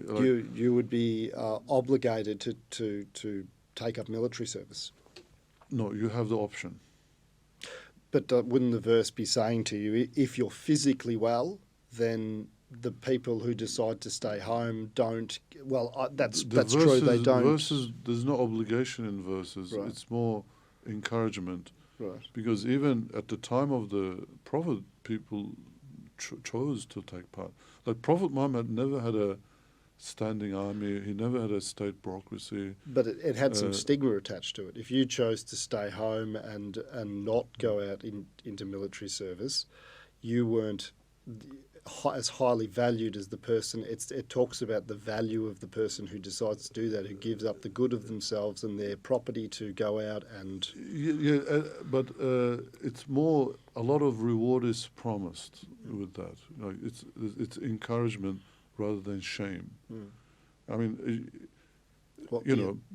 You would be obligated to take up military service. No, you have the option. But wouldn't the verse be saying to you, if you're physically well, then the people who decide to stay home don't? Well, that's true. They don't. Verses, there's no obligation in verses. Right. It's more encouragement. Right. Because even at the time of the Prophet, people chose to take part. Like Prophet Muhammad never had a standing army. He never had a state bureaucracy. But it had some stigma attached to it. If you chose to stay home and not go out into military service, you weren't as highly valued as the person. It talks about the value of the person who decides to do that, who gives up the good of themselves and their property to go out and... But it's more, a lot of reward is promised with that. It's encouragement rather than shame. I mean,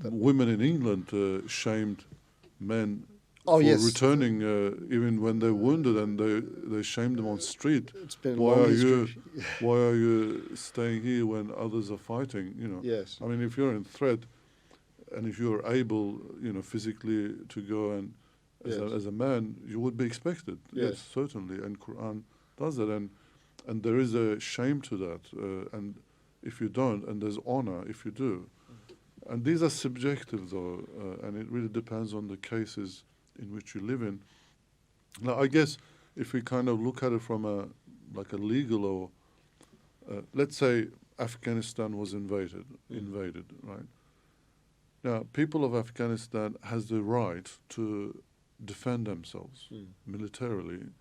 women in England shamed men for returning, even when they're wounded, and they shamed them on street. It's been why are you staying here when others are fighting? Yes. I mean, if you're in threat, and if you're able, physically to go and as a man, you would be expected. Yes, certainly, and Quran does that, and there is a shame to that, and if you don't, and there's honor if you do. And these are subjective, though, and it really depends on the cases in which you live in. Now, I guess if we kind of look at it from a legal or, let's say Afghanistan was invaded, right? Now, people of Afghanistan has the right to defend themselves militarily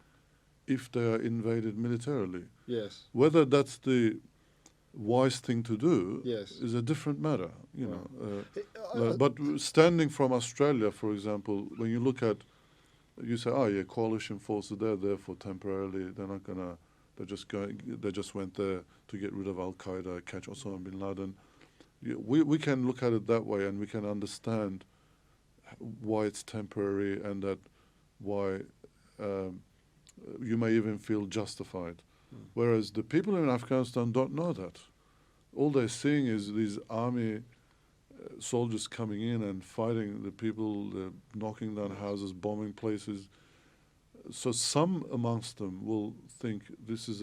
if they are invaded militarily. Yes. Whether that's the wise thing to do is a different matter, but standing from Australia, for example, when you look at, you say, coalition forces, they're there for temporarily. They're not gonna. They just went there to get rid of Al Qaeda, catch Osama bin Laden. We can look at it that way, and we can understand why it's temporary, and that why you may even feel justified. Whereas the people in Afghanistan don't know that. All they're seeing is these army soldiers coming in and fighting the people, knocking down houses, bombing places. So some amongst them will think this is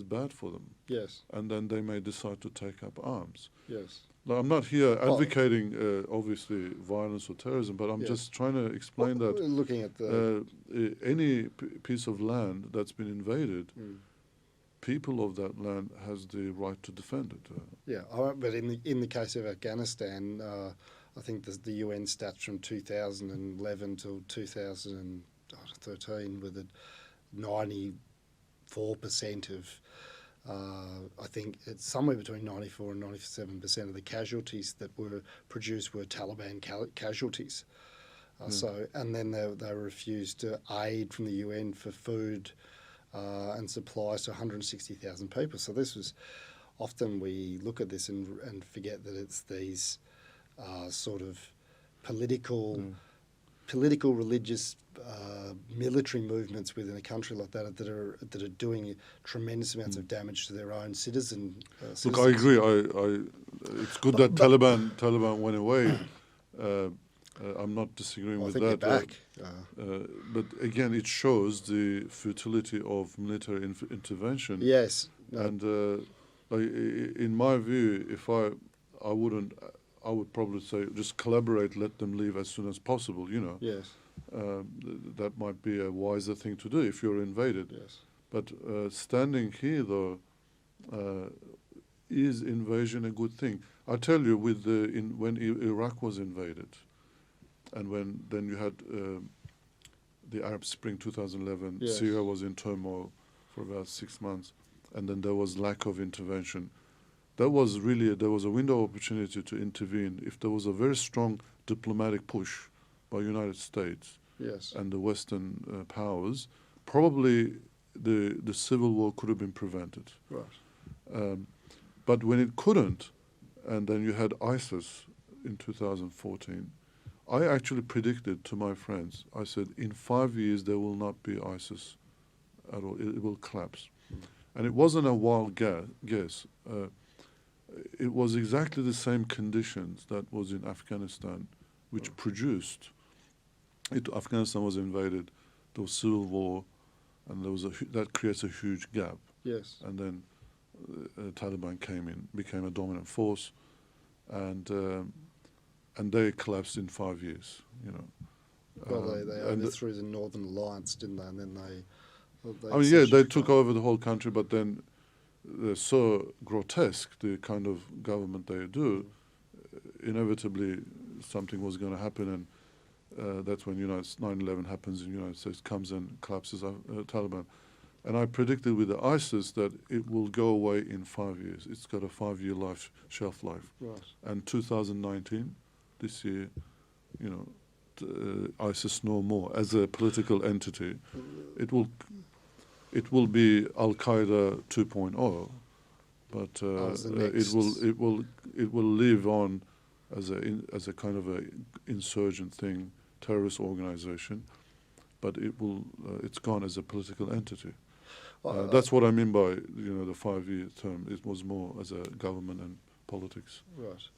bad for them. Yes. And then they may decide to take up arms. Yes. Now, I'm not here advocating, obviously, violence or terrorism, but I'm just trying to explain that looking at the any piece of land that's been invaded, people of that land has the right to defend it. But in the case of Afghanistan, I think the UN stats from 2011 till 2013 with 94% of I think it's somewhere between 94 and 97% of the casualties that were produced were Taliban casualties. And then they refused aid from the UN for food and supplies to 160,000 people. So this was, often we look at this and forget that it's these sort of political, religious, military movements within a country like that that are doing tremendous amounts of damage to their own citizens. Look, I agree. It's good that Taliban went away. I'm not disagreeing with that. They're back. But again, it shows the futility of military intervention. Yes. And in my view, if I would probably say just collaborate, let them leave as soon as possible. Yes. That might be a wiser thing to do if you're invaded. Yes. But standing here, though, is invasion a good thing? I tell you, when Iraq was invaded, and then you had the Arab Spring 2011, yes. Syria was in turmoil for about 6 months, and then there was lack of intervention. There was a window of opportunity to intervene if there was a very strong diplomatic push by United States yes. and the Western powers. Probably the civil war could have been prevented. Right. But when it couldn't, and then you had ISIS in 2014, I actually predicted to my friends, I said, in 5 years there will not be ISIS at all. It will collapse. And it wasn't a wild guess. It was exactly the same conditions that was in Afghanistan, which produced it. Afghanistan was invaded, there was civil war, and there was that creates a huge gap. Yes. And then Taliban came in, became a dominant force, and they collapsed in 5 years. You know. Well, they and overthrew the Northern Alliance, didn't they? And then they they took over the whole country, but then they're so grotesque, the kind of government they do, inevitably something was going to happen, and that's when 9/11 happens in the United States, comes and collapses Taliban. And I predicted with the ISIS that it will go away in 5 years. It's got a 5-year shelf life. Right. And 2019, this year, ISIS no more as a political entity. It will be Al Qaeda 2.0, but it will live on as a kind of a insurgent thing, terrorist organization, but it's gone as a political entity. That's what I mean by the 5-year term. It was more as a government and politics. Right.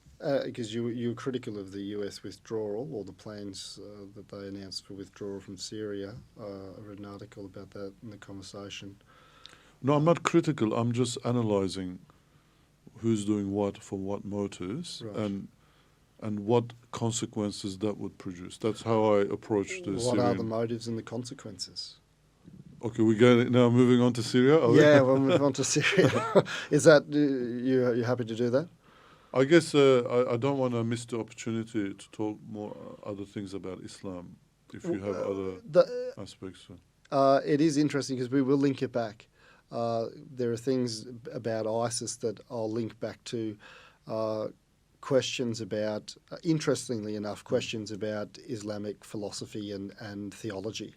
Because you were critical of the US withdrawal, or the plans that they announced for withdrawal from Syria. I read an article about that in the conversation. No, I'm not critical. I'm just analysing who's doing what for what motives, right. and what consequences that would produce. That's how I approach the Syrian. What are the motives and the consequences? Okay, we're now moving on to Syria. We'll move on to Syria. Is that you happy to do that? I guess I don't want to miss the opportunity to talk more other things about Islam if you have other aspects. It is interesting because we will link it back. There are things about ISIS that I'll link back to questions about, interestingly enough, questions about Islamic philosophy and theology.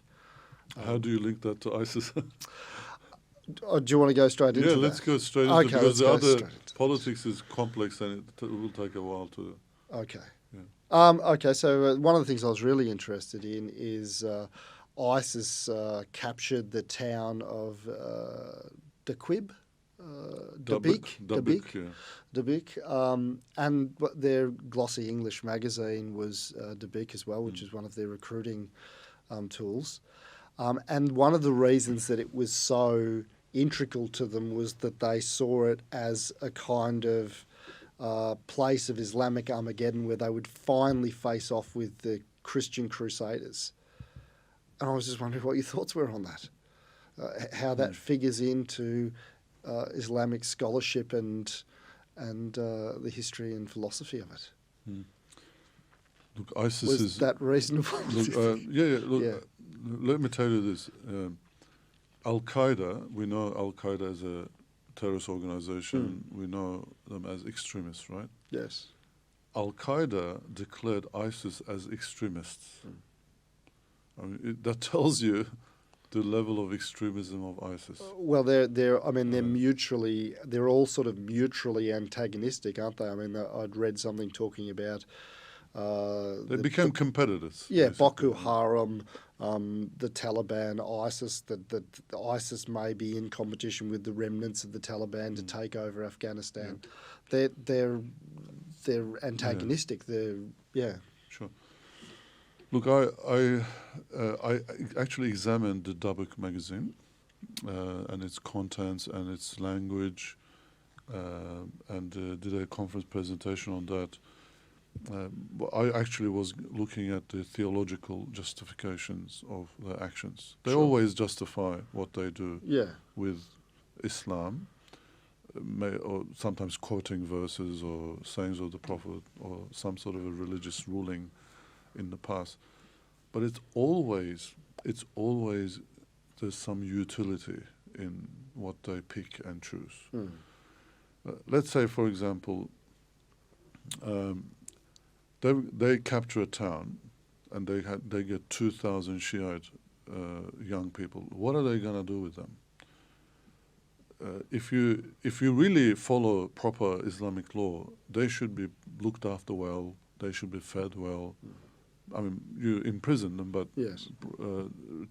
How do you link that to ISIS? Do you want to go straight into that? Yeah, let's go straight into it, because the other politics is complex and it will take a while to... Okay. Yeah. So one of the things I was really interested in is ISIS captured the town of Dabiq, and their glossy English magazine was Dabiq as well, which is one of their recruiting tools. And one of the reasons that it was so integral to them was that they saw it as a kind of place of Islamic Armageddon where they would finally face off with the Christian Crusaders. And I was just wondering what your thoughts were on that, how that figures into Islamic scholarship and the history and philosophy of it. Look, ISIS was that reasonable? Look, let me tell you this. Al Qaeda, we know Al Qaeda as a terrorist organization. We know them as extremists, right? Yes. Al Qaeda declared ISIS as extremists. I mean, that tells you the level of extremism of ISIS. Well, they're all sort of mutually antagonistic, aren't they? I mean, I'd read something talking about. They became competitors. Yeah, Boko Haram, the Taliban, ISIS. That ISIS may be in competition with the remnants of the Taliban to take over Afghanistan. Yeah. They're antagonistic. Yeah. Sure. Look, I actually examined the Dabiq magazine and its contents and its language, and did a conference presentation on that. I actually was looking at the theological justifications of their actions. They always justify what they do with Islam, or sometimes quoting verses or sayings of the Prophet or some sort of a religious ruling in the past. But it's always there's some utility in what they pick and choose. Let's say, for example, they capture a town and they get 2,000 Shiite young people. What are they going to do with them? if you really follow proper Islamic law, they should be looked after well. They should be fed well. I mean, you imprison them, but Yes.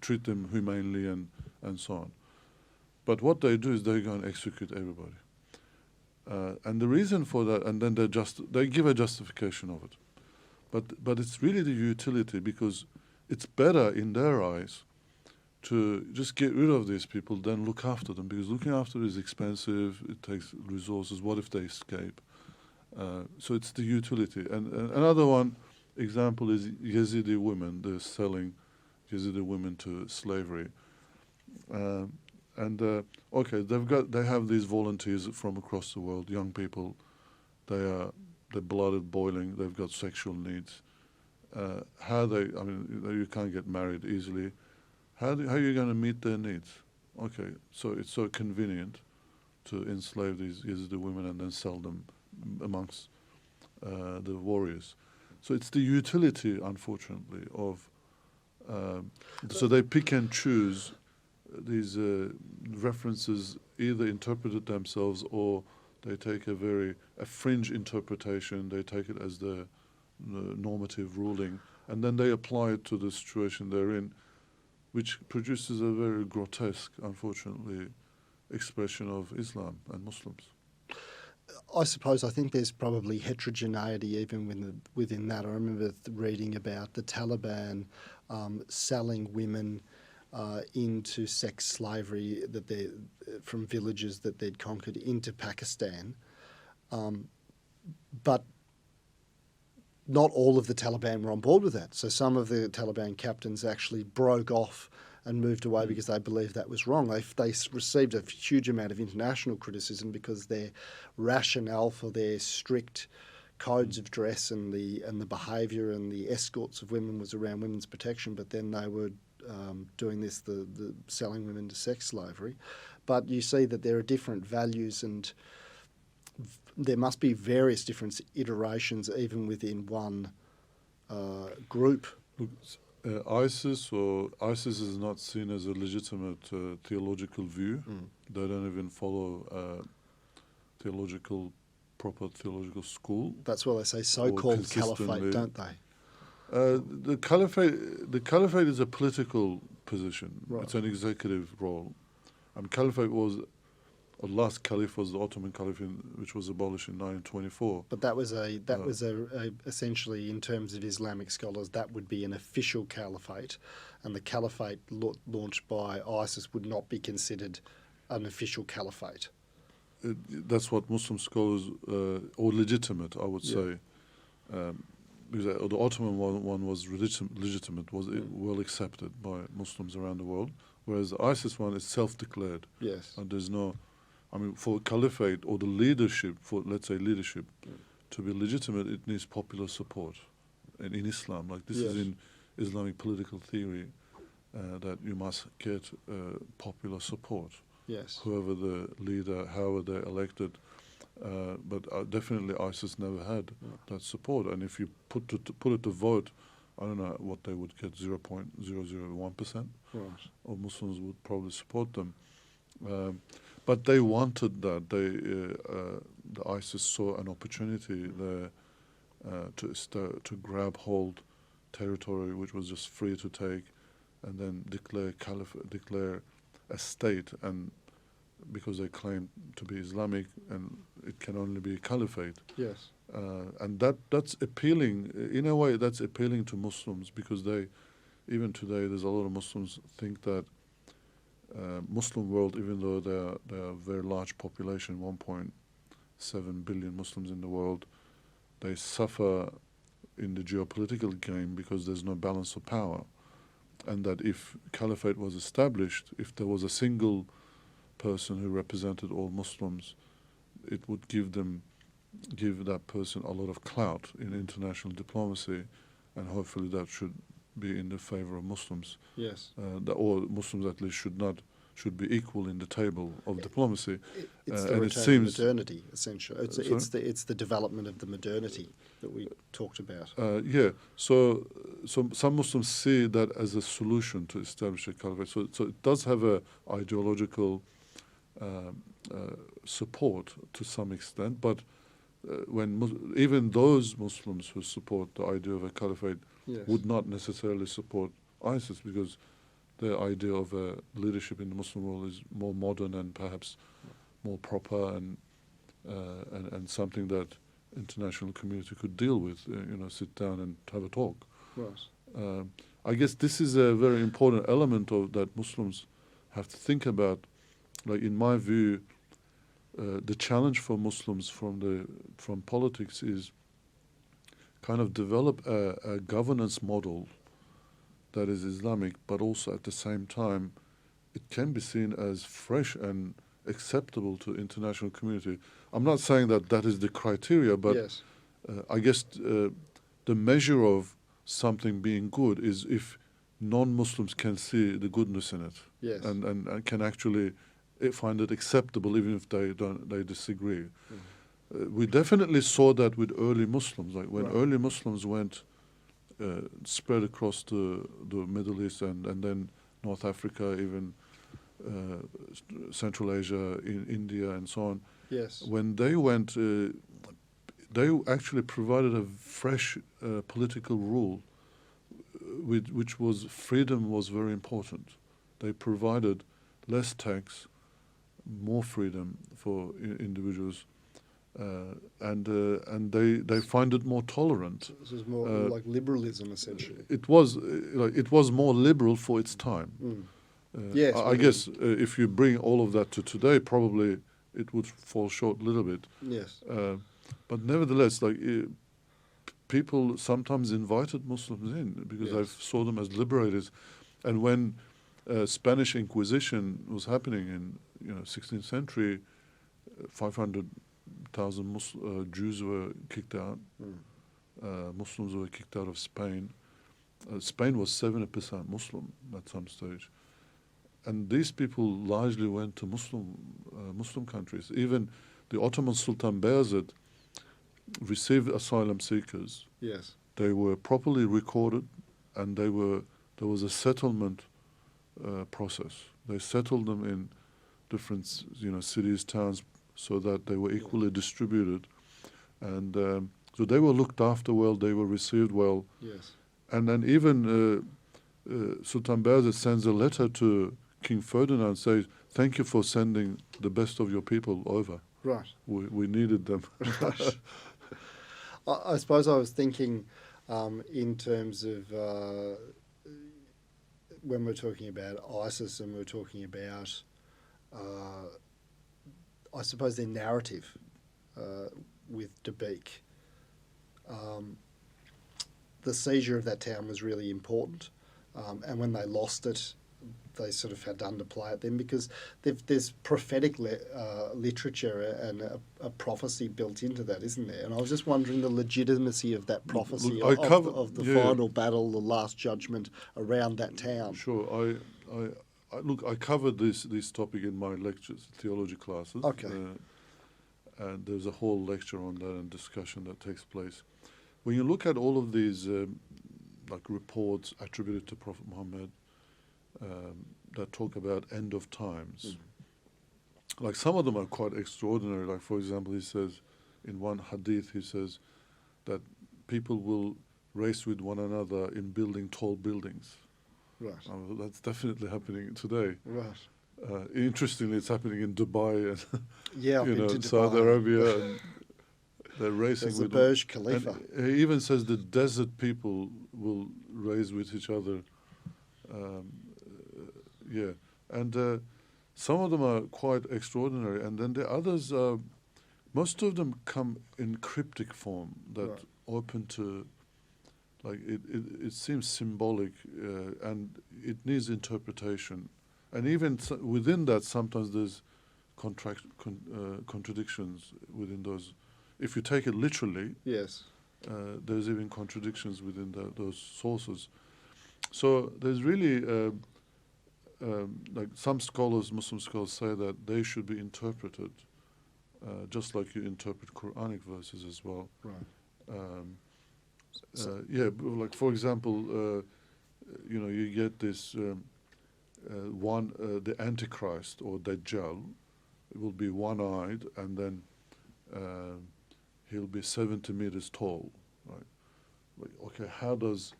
treat them humanely and so on. But what they do is they go and execute everybody. And the reason for that, and then they give a justification of it. But it's really the utility, because it's better in their eyes to just get rid of these people than look after them, because looking after is expensive, it takes resources. What if they escape? So it's the utility. And another example is Yazidi women. They're selling Yazidi women to slavery. Okay, they have these volunteers from across the world, young people. Their blood is boiling. They've got sexual needs. You can't get married easily. How are you going to meet their needs? Okay, so it's so convenient to enslave these Yazidi women and then sell them amongst the warriors. So it's the utility, unfortunately, of so they pick and choose these references, either interpreted themselves or they take a fringe interpretation. They take it as the normative ruling, and then they apply it to the situation they're in, which produces a very grotesque, unfortunately, expression of Islam and Muslims. I think there's probably heterogeneity even within that. I remember reading about the Taliban selling women into sex slavery from villages that they'd conquered into Pakistan. But not all of the Taliban were on board with that. So some of the Taliban captains actually broke off and moved away because they believed that was wrong. They received a huge amount of international criticism because their rationale for their strict codes of dress and the behaviour and the escorts of women was around women's protection, but then they were doing the selling women to sex slavery. But you see that there are different values, and there must be various different iterations even within one group. Look, ISIS is not seen as a legitimate theological view. They don't even follow proper theological school. That's why they say so-called caliphate, don't they? The caliphate is a political position. Right. It's an executive role. Caliphate last caliph was the Ottoman Caliphate, which was abolished in 1924. But that was essentially, in terms of Islamic scholars, that would be an official caliphate, and the caliphate launched by ISIS would not be considered an official caliphate. That's what Muslim scholars, or legitimate, I would say, because the Ottoman one was legitimate, was well accepted by Muslims around the world, whereas the ISIS one is self-declared. Yes. And there's no, for caliphate or the leadership, to be legitimate, it needs popular support. And in Islam, this is in Islamic political theory, that you must get popular support. Yes. Whoever the leader, however they're elected. But definitely ISIS never had that support. And if you put it to vote, I don't know what they would get, 0.001%. Right. Or Muslims would probably support them. But they wanted that. The ISIS saw an opportunity there to grab hold territory which was just free to take, and then declare a state, and because they claim to be Islamic, and it can only be a caliphate. Yes. And that's appealing, in a way, that's appealing to Muslims, because even today, there's a lot of Muslims think that Muslim world, even though they are a very large population, 1.7 billion Muslims in the world, they suffer in the geopolitical game because there's no balance of power. And that if caliphate was established, if there was a single person who represented all Muslims, it would give that person a lot of clout in international diplomacy, and hopefully that should be in the favor of Muslims. Yes. Or Muslims at least should be equal in the table of diplomacy. It's the return of modernity, essentially. It's the development of the modernity that we talked about. So some Muslims see that as a solution to establish a caliphate. So it does have a ideological support to some extent, but when even those Muslims who support the idea of a caliphate Yes. would not necessarily support ISIS, because their idea of leadership in the Muslim world is more modern and perhaps more proper and something that international community could deal with. Sit down and have a talk. Right. I guess this is a very important element of that Muslims have to think about. Like in my view, the challenge for Muslims from politics is kind of develop a governance model that is Islamic, but also at the same time it can be seen as fresh and acceptable to international community. I'm not saying that that is the criteria, but Yes. I guess the measure of something being good is if non-Muslims can see the goodness in it, Yes. and can actually find it acceptable, even if they disagree. We definitely saw that with early Muslims. Like when Right. early Muslims went spread across the Middle East and then North Africa, even Central Asia, in India, and so on. Yes. When they went, they actually provided a fresh political rule, which was freedom was very important. They provided less tax, more freedom for individuals, and they find it more tolerant. This is more like liberalism, essentially. It was more liberal for its time. Yes, I guess if you bring all of that to today, probably it would fall short a little bit. Yes. But nevertheless, people sometimes invited Muslims in because Yes. I saw them as liberators. And when Spanish Inquisition was happening in 16th century, 500,000 Jews were kicked out. Muslims were kicked out of Spain. Spain was 70% Muslim at some stage. And these people largely went to Muslim countries. Even the Ottoman Sultan Bayezid received asylum seekers. Yes. They were properly recorded, and there was a settlement process. They settled them in different cities, towns, so that they were equally distributed, and so they were looked after well. They were received well. Yes. And then even Sultan Bayezid sends a letter to King Ferdinand, says, "Thank you for sending the best of your people over. Right. We needed them." Right. I suppose I was thinking in terms of when we're talking about ISIS and we're talking about, I suppose, their narrative with Dabiq. The seizure of that town was really important, and when they lost it, they sort of had to underplay it then, because there's prophetic literature and a prophecy built into that, isn't there? And I was just wondering the legitimacy of that prophecy of the final battle, the last judgment around that town. Sure. I covered this topic in my lectures, theology classes. Okay. And there's a whole lecture on that and discussion that takes place. When you look at all of these reports attributed to Prophet Muhammad, that talk about end of times. Like some of them are quite extraordinary. Like, for example, he says in one hadith, he says that people will race with one another in building tall buildings. Right. That's definitely happening today. Right. Interestingly, it's happening in Dubai and Yeah, I've been to Dubai. Saudi Arabia. And they're racing There's with the Burj Khalifa. And he even says the desert people will race with each other. And some of them are quite extraordinary, and then the others, most of them come in cryptic form that Right. open to, it seems symbolic, and it needs interpretation, and even within that, sometimes there's contradictions within those. If you take it literally, Yes. there's even contradictions within those sources. So there's really. Some scholars, Muslim scholars, say that they should be interpreted just like you interpret Quranic verses as well. Right. Like for example, you get this the Antichrist or Dajjal, it will be one-eyed, and then he'll be 70 meters tall, right? Like, okay, how does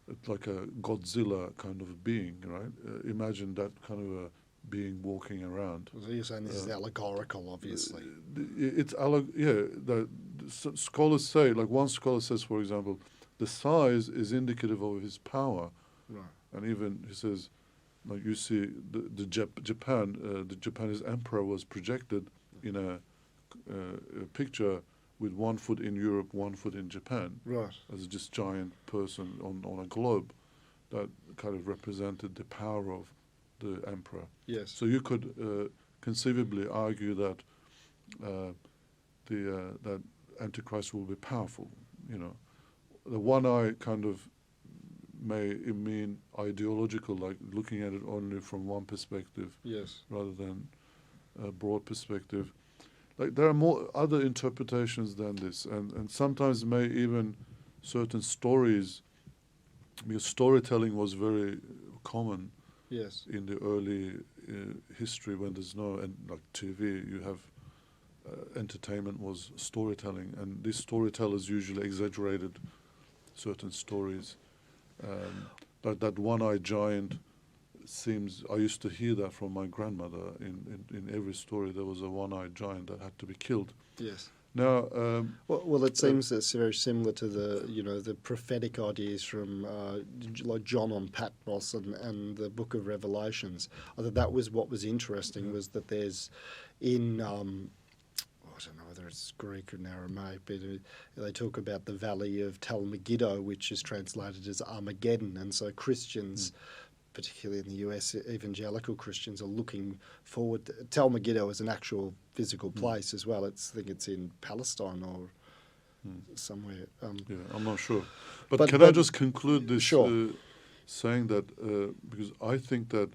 it, like a Godzilla kind of being, right? Imagine that kind of a being walking around. So you're saying this is allegorical, obviously. Scholars say, like one scholar says, for example, the size is indicative of his power, Right. and even he says, like you see, the Japanese emperor was projected in a picture with 1 foot in Europe, 1 foot in Japan, Right. as just giant person on a globe that kind of represented the power of the emperor. Yes. So you could conceivably argue that that Antichrist will be powerful. You know, the one eye kind of may mean ideological, like looking at it only from one perspective, Yes. rather than a broad perspective. Like there are more other interpretations than this, and sometimes may even certain stories, because storytelling was very common Yes. in the early history when there's no like TV. You have entertainment was storytelling, and these storytellers usually exaggerated certain stories. But that one-eyed giant seems, I used to hear that from my grandmother. In every story there was a one-eyed giant that had to be killed. Yes. Now, Well, it seems it's very similar to the prophetic ideas from like John on Patmos and the Book of Revelations. I thought that was what was interesting, was that there's in I don't know whether it's Greek or Aramaic, but they talk about the valley of Tel Megiddo, which is translated as Armageddon, and so Christians, particularly in the US, evangelical Christians, are looking forward. Tel Megiddo is an actual physical place as well. I think it's in Palestine or somewhere. yeah, I'm not sure. But can I just conclude this Sure. saying that, because I think that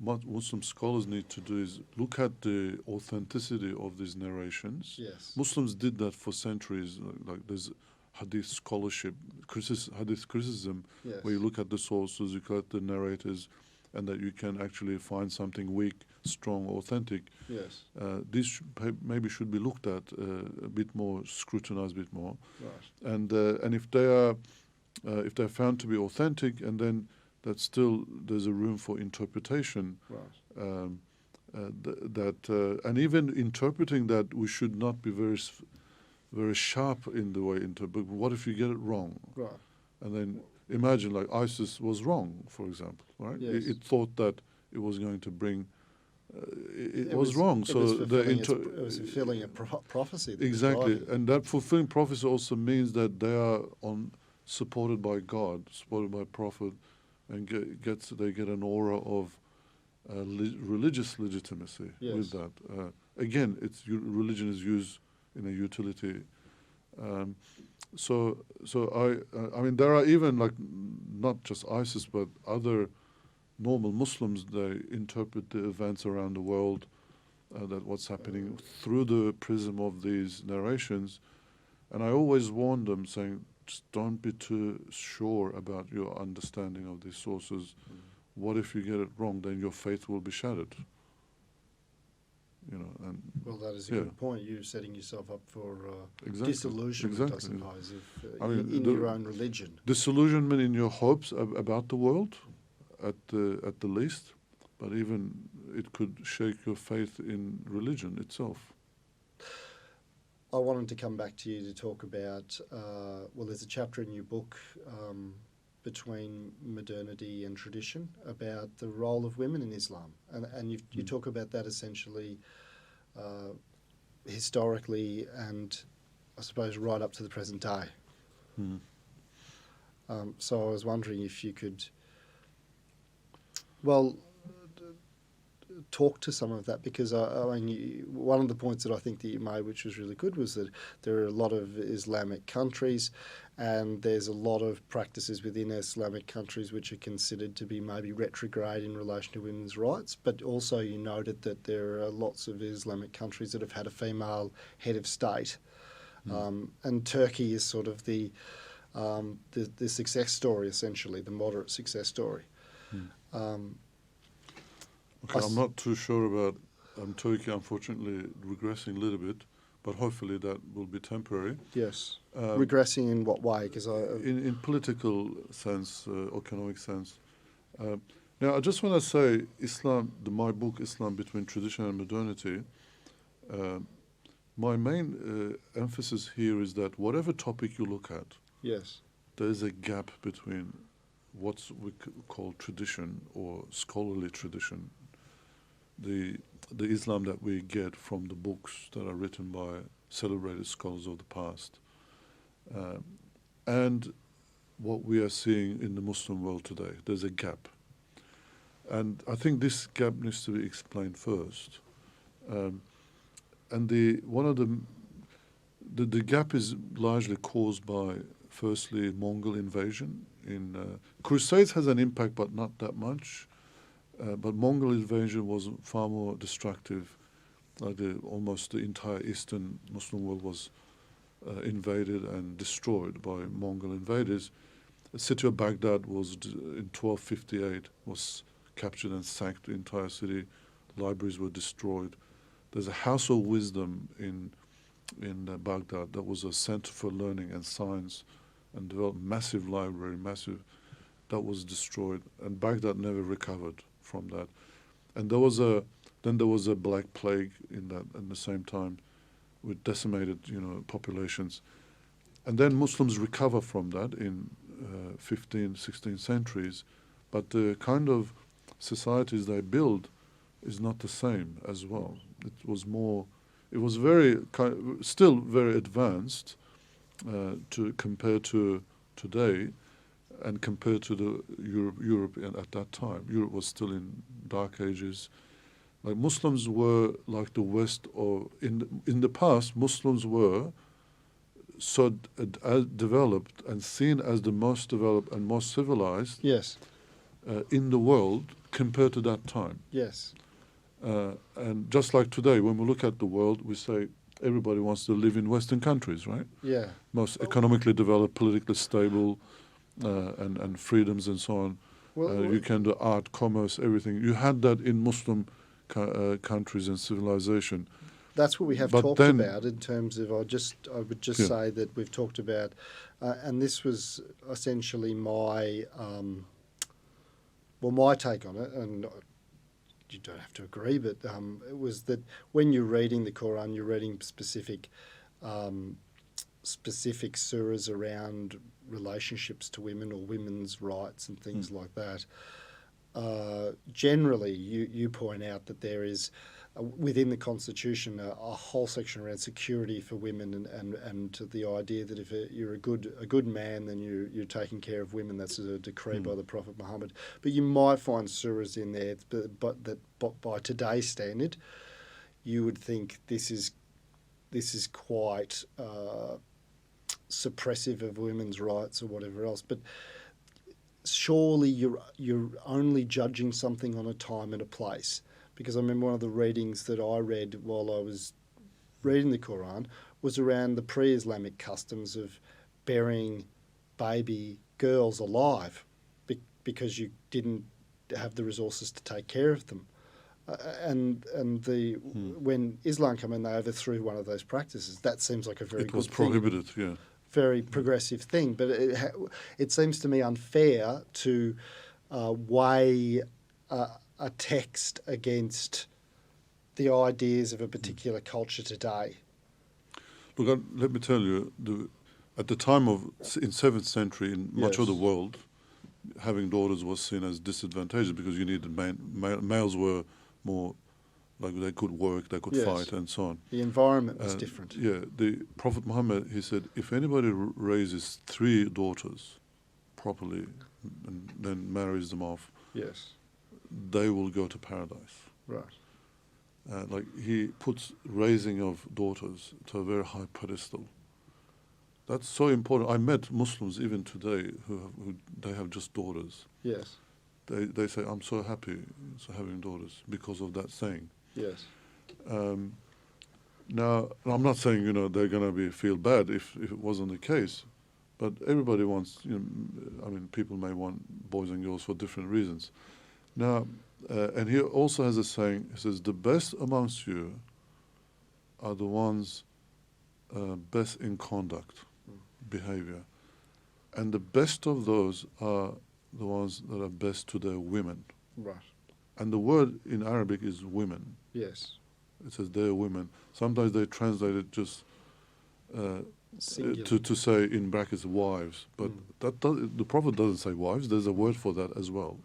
what Muslim scholars need to do is look at the authenticity of these narrations. Yes. Muslims did that for centuries. Like there's hadith scholarship, hadith criticism, Yes. where you look at the sources, you look at the narrators, and that you can actually find something weak, strong, authentic. Yes. These maybe should be looked at a bit more, scrutinized a bit more. Right. And if they're found to be authentic, and then that still there's a room for interpretation. Right. And even interpreting that, we should not be very sharp in the way interpret. What if you get it wrong? Right. And then imagine, like ISIS was wrong, for example, right? Yes. It thought that it was going to bring. It was wrong. It was fulfilling a prophecy. That exactly, was and that fulfilling prophecy also means that they are supported by God, supported by Prophet, and they get an aura of religious legitimacy with that. Again, religion is used in a utility. So I mean, there are even, like, not just ISIS but other normal Muslims. They interpret the events around the world, that what's happening through the prism of these narrations, and I always warn them, saying, just don't be too sure about your understanding of these sources. What if you get it wrong? Then your faith will be shattered. You know, and well, that is a good point. You're setting yourself up for exactly. disillusionment, Exactly. I suppose, if, I mean, in your own religion. Disillusionment in your hopes about the world, at the least, but even it could shake your faith in religion itself. I wanted to come back to you to talk about, well, there's a chapter in your book, between modernity and tradition, about the role of women in Islam. And you talk about that essentially historically and, I suppose, right up to the present day. So I was wondering if you could, well, talk to some of that, because I mean, one of the points that I think that you made, which was really good, was that there are a lot of Islamic countries, and there's a lot of practices within Islamic countries which are considered to be maybe retrograde in relation to women's rights. But also you noted that there are lots of Islamic countries that have had a female head of state, and Turkey is sort of the success story, essentially, the moderate success story. Okay, I'm not too sure about Turkey, unfortunately, regressing a little bit, but hopefully that will be temporary. Yes. Um, Regressing in what way? Because in political sense, economic sense. Uh, Now, I just want to say, Islam, my book, Islam Between Tradition and Modernity, my main emphasis here is that whatever topic you look at, yes. there is a gap between what we call tradition or scholarly tradition, the Islam that we get from the books that are written by celebrated scholars of the past, and what we are seeing in the Muslim world today. There's a gap. And I think this gap needs to be explained first. And the gap is largely caused by, firstly, Mongol invasion. Crusades has an impact, but not that much. But Mongol invasion was far more destructive. Like almost the entire Eastern Muslim world was invaded and destroyed by Mongol invaders. The city of Baghdad was in 1258 was captured and sacked. The entire city, libraries were destroyed. There's a house of wisdom in Baghdad that was a center for learning and science, and developed massive library, that was destroyed, and Baghdad never recovered from that. And there was a black plague in that at the same time, with decimated populations, and then Muslims recover from that in 15th, 16th centuries, but the kind of societies they build is not the same as well. It was still very advanced to compare to today, and compared to the Europe at that time. Europe was still in dark ages. Like Muslims were like the West, or in the past, Muslims were so developed and seen as the most developed and most civilized. Yes. In the world compared to that time. Yes. And just like today, when we look at the world, we say everybody wants to live in Western countries, right? Yeah. Most economically developed, politically stable, and freedoms and so on. You can do art, commerce, everything. You had that in Muslim countries and civilization. That's what we have talked about in terms of, I would just say that we've talked about, and this was essentially my take on it, and you don't have to agree, but it was that when you're reading the Quran, you're reading specific surahs around relationships to women or women's rights and things like that. Generally, you point out that there is within the Constitution a whole section around security for women and the idea that if you're a good man, then you're taking care of women. That's a decree by the Prophet Muhammad. But you might find surahs in there, but by today's standard, you would think this is quite suppressive of women's rights or whatever else. But surely you're only judging something on a time and a place. Because I remember one of the readings that I read while I was reading the Quran was around the pre-Islamic customs of burying baby girls alive because you didn't have the resources to take care of them. When Islam came in, they overthrew one of those practices. That seems like a very good thing. It was prohibited, yeah. Very progressive thing. But it seems to me unfair to weigh a text against the ideas of a particular culture today. Look, let me tell you, at the time in 7th century, in much of the world, having daughters was seen as disadvantageous because you needed males were more, like they could work, they could fight and so on. The environment was different. Yeah, the Prophet Muhammad, he said, if anybody raises 3 daughters properly and then marries them off, they will go to paradise. Right. Like he puts raising of daughters to a very high pedestal. That's so important. I met Muslims even today who they have just daughters. Yes. They say, I'm so happy having daughters because of that saying. Yes. Now, I'm not saying, they're going to feel bad if it wasn't the case, but everybody wants, people may want boys and girls for different reasons. Now, and he also has a saying. He says, "The best amongst you are the ones best in conduct, behavior, and the best of those are the ones that are best to their women." Right. And the word in Arabic is women. Yes. It says their women. Sometimes they translate it just Singular. to say in brackets wives, but the Prophet doesn't say wives. There's a word for that as well.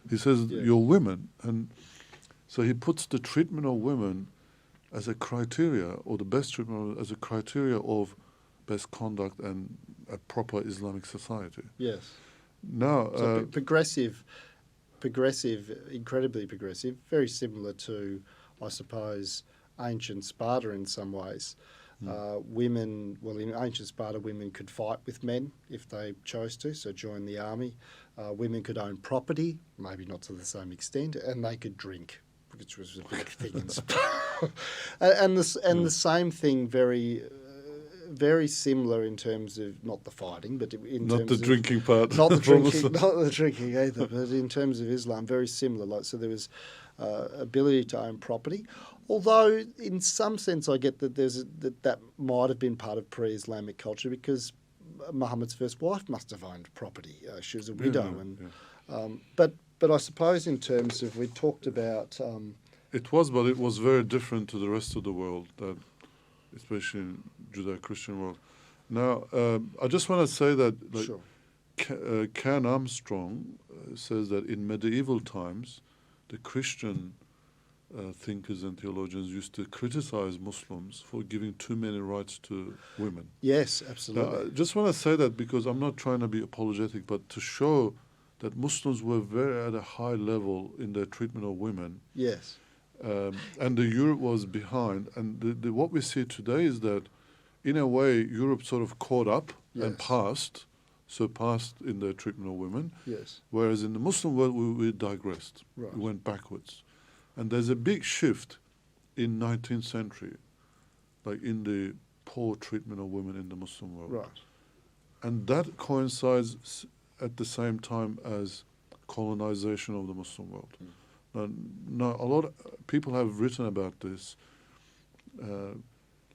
He says your women, and so he puts the treatment of women as a criteria, or the best treatment as a criteria of best conduct and a proper Islamic society. Yes. Now, So progressive, incredibly progressive, very similar to, I suppose, ancient Sparta in some ways. Women, well, in ancient Sparta, women could fight with men if they chose to, so join the army. Women could own property, maybe not to the same extent, and they could drink, which was a big thing in Sparta. And the same thing, very similar in terms of not the fighting, but in not terms the of drinking part. not the drinking, not the drinking either. But in terms of Islam, very similar. Like, so there was ability to own property. Although, in some sense, I get that that might have been part of pre-Islamic culture, because Muhammad's first wife must have owned property. She was a widow, but I suppose in terms of, we talked about. But it was very different to the rest of the world, that especially in Judeo-Christian world. Now, I just want to say that Sure. Ken Armstrong says that in medieval times, the Christian thinkers and theologians used to criticize Muslims for giving too many rights to women. Yes, absolutely. Now, I just want to say that because I'm not trying to be apologetic, but to show that Muslims were very at a high level in their treatment of women. Yes. And the Europe was behind. And what we see today is that, in a way, Europe sort of caught up and surpassed in their treatment of women. Yes. Whereas in the Muslim world, we digressed. Right. We went backwards. And there's a big shift in 19th century, like in the poor treatment of women in the Muslim world. Right. And that coincides at the same time as colonization of the Muslim world. Now, a lot of people have written about this,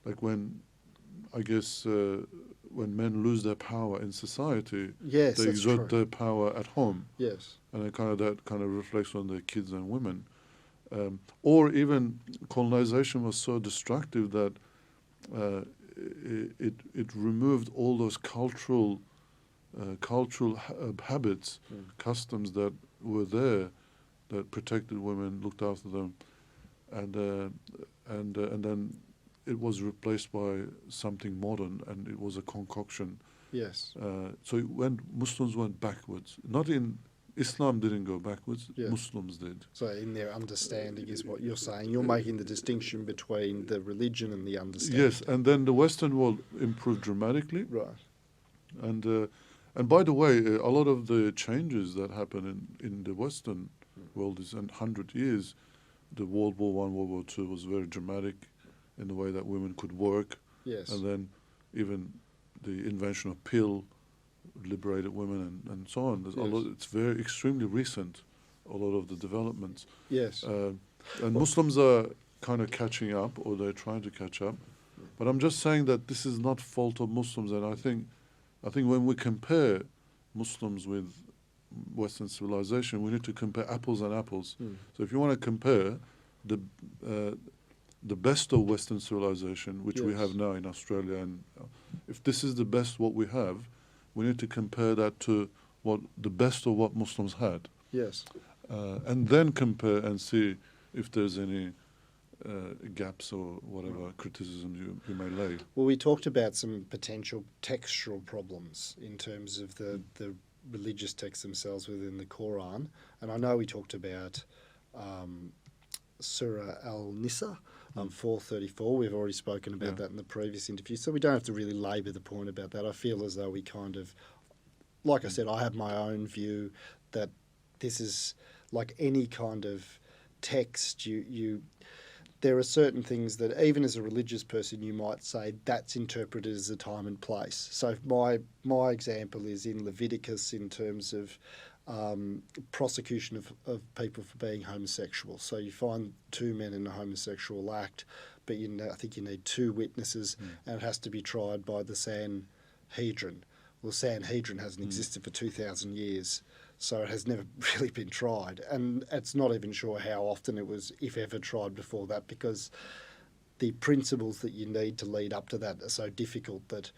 like when men lose their power in society, Yes, they that's exert true. their power at home. Yes. And that kind of reflects on their kids and women. Or even colonization was so destructive that it removed all those cultural habits, customs that were there, that protected women, looked after them, and then it was replaced by something modern, and it was a concoction. Yes. So Muslims went backwards. Not in Islam didn't go backwards. Yeah. Muslims did. So in their understanding is what you're saying. You're making the distinction between the religion and the understanding. Yes, and then the Western world improved dramatically. Right. And by the way, a lot of the changes that happen in the Western world is in 100 years. The World War I, World War II was very dramatic in the way that women could work. Yes. And then even the invention of pill liberated women and so on. There's a lot, it's very extremely recent, a lot of the developments. Yes. And Muslims are kind of catching up, or they're trying to catch up. But I'm just saying that this is not fault of Muslims, and I think when we compare Muslims with Western civilization, we need to compare apples and apples. So if you want to compare the best of Western civilization, which we have now in Australia, and if this is the best what we have, we need to compare that to what the best of what Muslims had. Yes. And then compare and see if there's any gaps or whatever criticism you may lay. Well, we talked about some potential textual problems in terms of the religious texts themselves within the Quran. And I know we talked about Surah Al-Nisa, 434. We've already spoken about that in the previous interview, so we don't have to really labour the point about that. I feel as though we kind of, like I said, I have my own view that this is like any kind of text. There are certain things that even as a religious person you might say that's interpreted as a time and place. So my example is in Leviticus in terms of prosecution of people for being homosexual. So you find two men in a homosexual act, but I think you need two witnesses, and it has to be tried by the Sanhedrin. Well, Sanhedrin hasn't existed for 2,000 years, so it has never really been tried. And it's not even sure how often it was, if ever, tried before that, because the principles that you need to lead up to that are so difficult that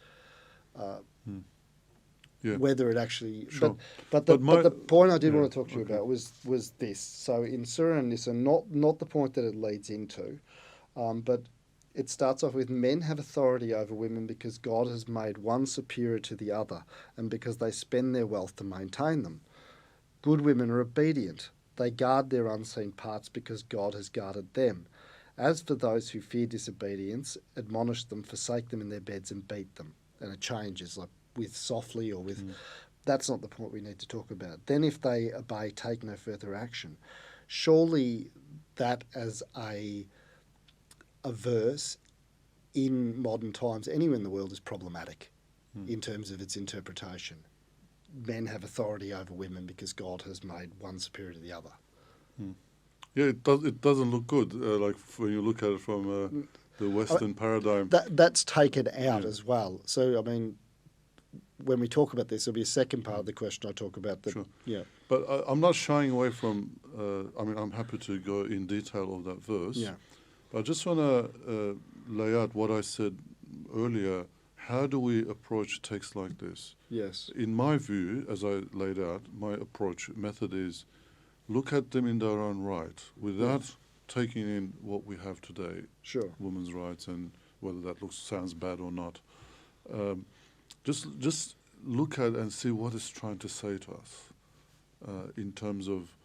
whether it actually... Sure. But the point I did want to talk to you about was this. So in Surah An-Nisa, not the point that it leads into, but it starts off with, men have authority over women because God has made one superior to the other and because they spend their wealth to maintain them. Good women are obedient. They guard their unseen parts because God has guarded them. As for those who fear disobedience, admonish them, forsake them in their beds and beat them. And it changes, like with softly or with... That's not the point we need to talk about. Then if they obey, take no further action. Surely that as a verse in modern times, anywhere in the world, is problematic in terms of its interpretation. Men have authority over women because God has made one superior to the other. Yeah, it doesn't look good, like when you look at it from the Western paradigm. That's taken out as well. So, I mean, when we talk about this, there'll be a second part of the question I talk about. Sure. Yeah. But I'm not shying away from, I'm happy to go in detail of that verse. Yeah. But I just want to lay out what I said earlier. How do we approach texts like this? Yes. In my view, as I laid out, my method is look at them in their own right without taking in what we have today. Sure. Women's rights, and whether that sounds bad or not. Just look at and see what it's trying to say to us in terms of,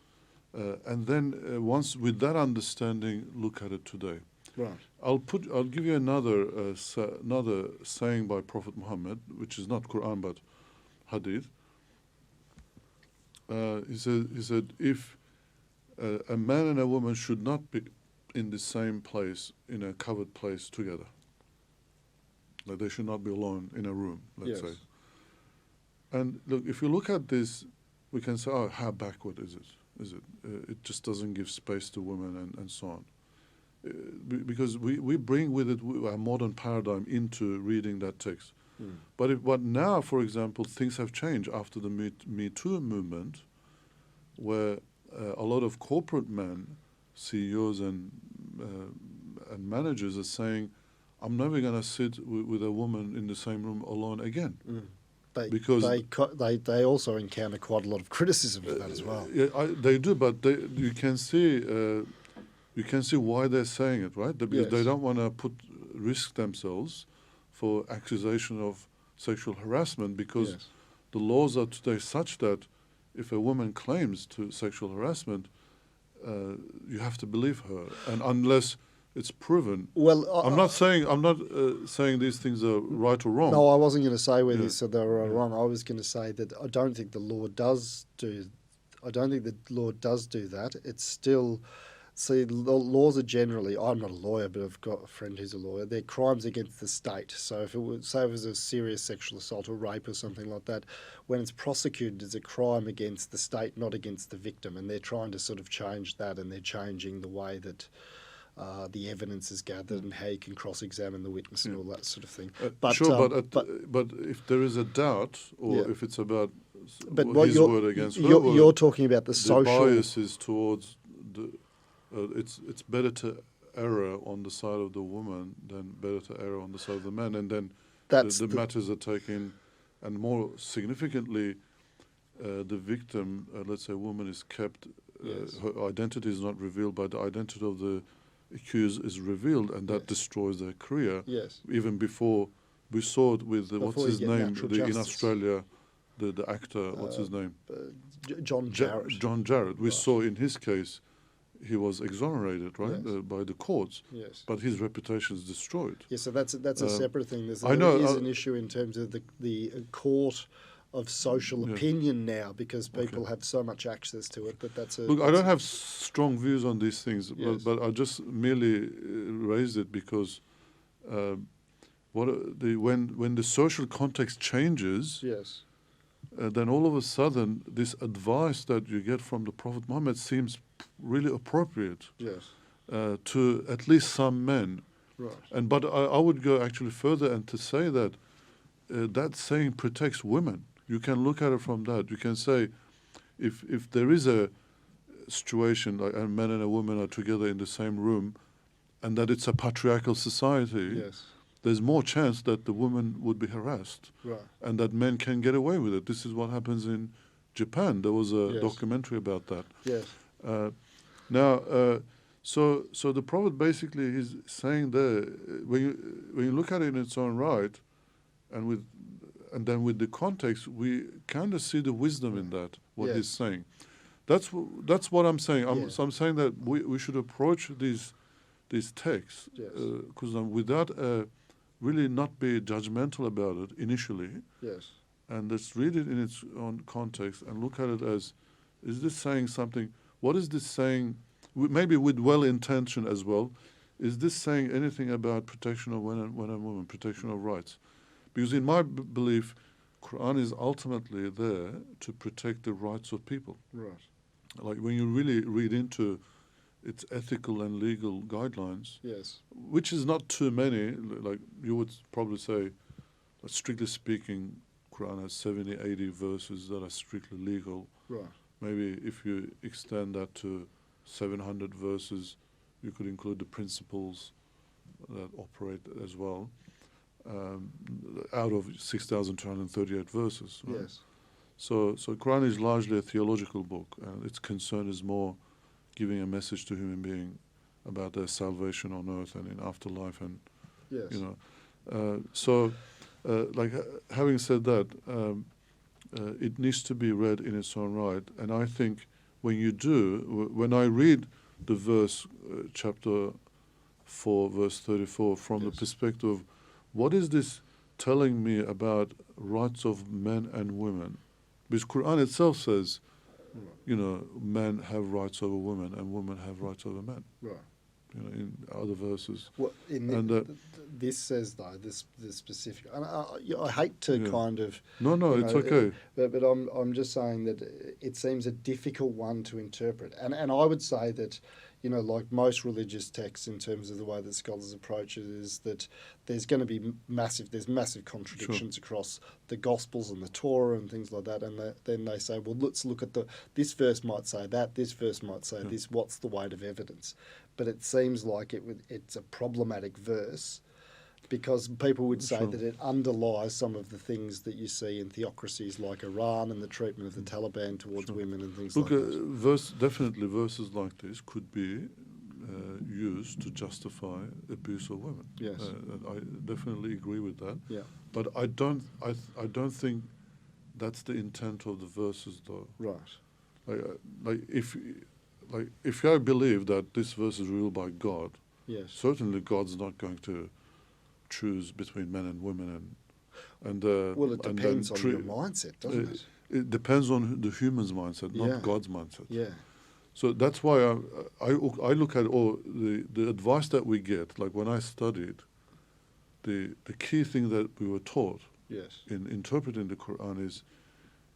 and then once with that understanding, look at it today. Right. I'll give you another saying by Prophet Muhammad, which is not Quran but Hadith. He said, if a man and a woman should not be in the same place, in a covered place together. Like they should not be alone in a room, let's say. And look, if you look at this, we can say, oh, how backward is it? It just doesn't give space to women and so on. Because we bring with it our modern paradigm into reading that text. But now, for example, things have changed after the Me Too movement, where a lot of corporate men, CEOs and managers are saying, I'm never going to sit with a woman in the same room alone again. Because they also encounter quite a lot of criticism for that as well. Yeah, they do, but you can see why they're saying it, right? Because they don't want to risk themselves for accusation of sexual harassment, because the laws are today such that if a woman claims to sexual harassment, you have to believe her, and unless it's proven. Well, I'm not saying these things are right or wrong. No, I wasn't going to say whether you said they were right or wrong. I was going to say that I don't think the law does do. I don't think the law does do that. It's still. See, the laws are generally, I'm not a lawyer, but I've got a friend who's a lawyer, they're crimes against the state. So if it was a serious sexual assault or rape or something like that, when it's prosecuted, it's a crime against the state, not against the victim. And they're trying to sort of change that, and they're changing the way that the evidence is gathered and how you can cross-examine the witness and all that sort of thing. But if there is a doubt, or if it's about his word against her word, you're talking about the social... The bias is towards... it's better to err on the side of the woman than better to err on the side of the man, and then the matters are taken, and more significantly, the victim, let's say a woman, is kept, her identity is not revealed, but the identity of the accused is revealed, and that destroys their career. Yes. Even before, we saw it with, what's his name, in Australia, the actor, what's his name? John Jarrett. John Jarrett. We saw in his case, he was exonerated, right, by the courts. Yes. But his reputation is destroyed. Yeah, so that's a separate thing. There is an issue in terms of the court of social opinion now, because people have so much access to it. But look, I don't have strong views on these things, but I just merely raised it because when the social context changes, then all of a sudden this advice that you get from the Prophet Muhammad seems really appropriate Yes. to at least some men. Right. But I would go actually further and to say that that saying protects women. You can look at it from that. You can say, if there is a situation like a man and a woman are together in the same room, and that it's a patriarchal society, Yes. there's more chance that the woman would be harassed, Right. and that men can get away with it. This is what happens in Japan. There was a Yes. documentary about that. Yes. So the Prophet basically is saying there, when you look at it in its own right, and then with the context, we kind of see the wisdom in that, what Yes. he's saying. That's what I'm saying. So I'm saying that we should approach these texts Yes. because without really not be judgmental about it initially, Yes. and let's read it in its own context and look at it as, is this saying something? What is this saying? Maybe with well intention as well. Is this saying anything about protection of men and women, protection of rights? Because in my belief, Quran is ultimately there to protect the rights of people. Right. Like when you really read into its ethical and legal guidelines, Yes. which is not too many, like you would probably say, strictly speaking, Quran has 70, 80 verses that are strictly legal. Right. Maybe if you extend that to 700 verses, you could include the principles that operate as well, out of 6,238 verses. Right? Yes. So Quran is largely a theological book, and its concern is more giving a message to human being about their salvation on earth and in afterlife, and Yes. having said that, it needs to be read in its own right, and I think when I read the verse, chapter 4, verse 34, from the Yes. perspective of what is this telling me about rights of men and women? Because Quran itself says, men have rights over women and women have rights over men. Right. In other verses. Well, this says though this specific, and I hate to kind of. No, it's okay. But I'm just saying that it seems a difficult one to interpret, and I would say that, like most religious texts in terms of the way that scholars approach it, is that there's going to be massive contradictions across the Gospels and the Torah and things like that, and then they say, well, let's look at this verse might say that, this verse might say this. What's the weight of evidence? But it seems like it's a problematic verse, because people would say that it underlies some of the things that you see in theocracies like Iran and the treatment of the Taliban towards women and things like that. Definitely verses like this could be used to justify abuse of women. Yes. I definitely agree with that. Yeah. But I don't think that's the intent of the verses, though. Right. If I believe that this verse is revealed by God, yes, certainly God's not going to choose between men and women, and well, it depends on your mindset, doesn't it? It depends on the human's mindset, not God's mindset. Yeah. So that's why I look at the advice that we get. Like when I studied, the key thing that we were taught in interpreting the Quran is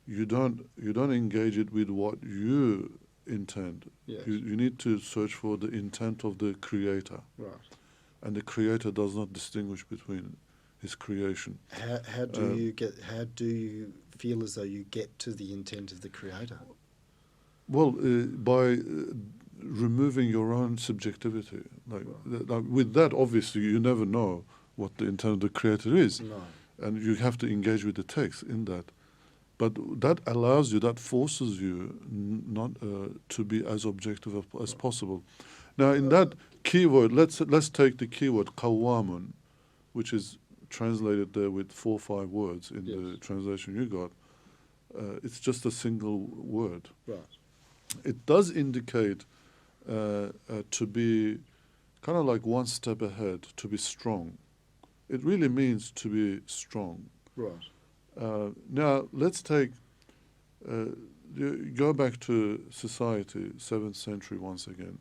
you don't engage it with what you intend. Yes. You need to search for the intent of the Creator. Right. And the Creator does not distinguish between His creation. How do you feel as though you get to the intent of the Creator? Well, by removing your own subjectivity. With that, obviously, you never know what the intent of the Creator is. No. And you have to engage with the text in that. But that allows you, that forces you not to be as objective as possible. Now, in that keyword, let's take the keyword qawwamun, which is translated there with 4 or 5 words in the translation you got. It's just a single word. Right. It does indicate to be kind of like one step ahead, to be strong. It really means to be strong. Right. Now, let's go back to society, 7th century once again.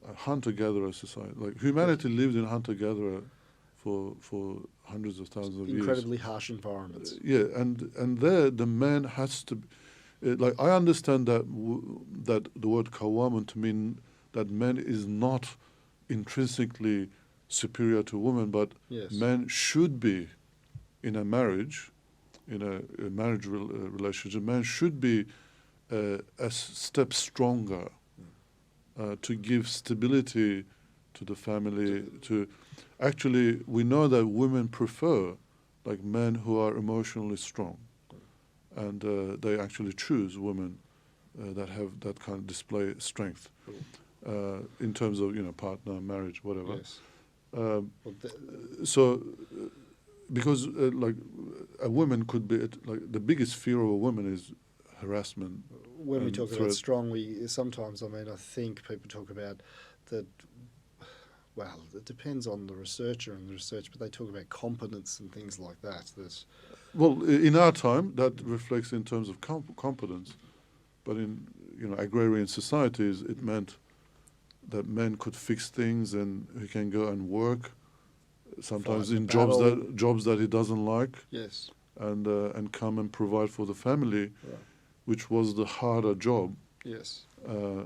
A hunter-gatherer society. Like humanity lived in hunter-gatherer for hundreds of thousands of years. Incredibly harsh environments. And there the man has to, like I understand that that the word kawamun to mean that man is not intrinsically superior to woman, but Yes. man should be in a marriage, in a marriage relationship. Man should be a step stronger to give stability to the family. To actually, we know that women prefer like men who are emotionally strong, and they actually choose women that have that kind of display strength in terms of partner, marriage, whatever. Yes. So, because like a woman could be like the biggest fear of a woman is harassment. When we and talk about threat. strong, we sometimes, I think people talk about that. Well, it depends on the researcher and the research, but they talk about competence and things like that. Well, in our time, that reflects in terms of competence, but in agrarian societies, it meant that men could fix things and he can go and work, sometimes Fight in the jobs that he doesn't like, Yes. and come and provide for the family, Right. which was the harder job. Yes.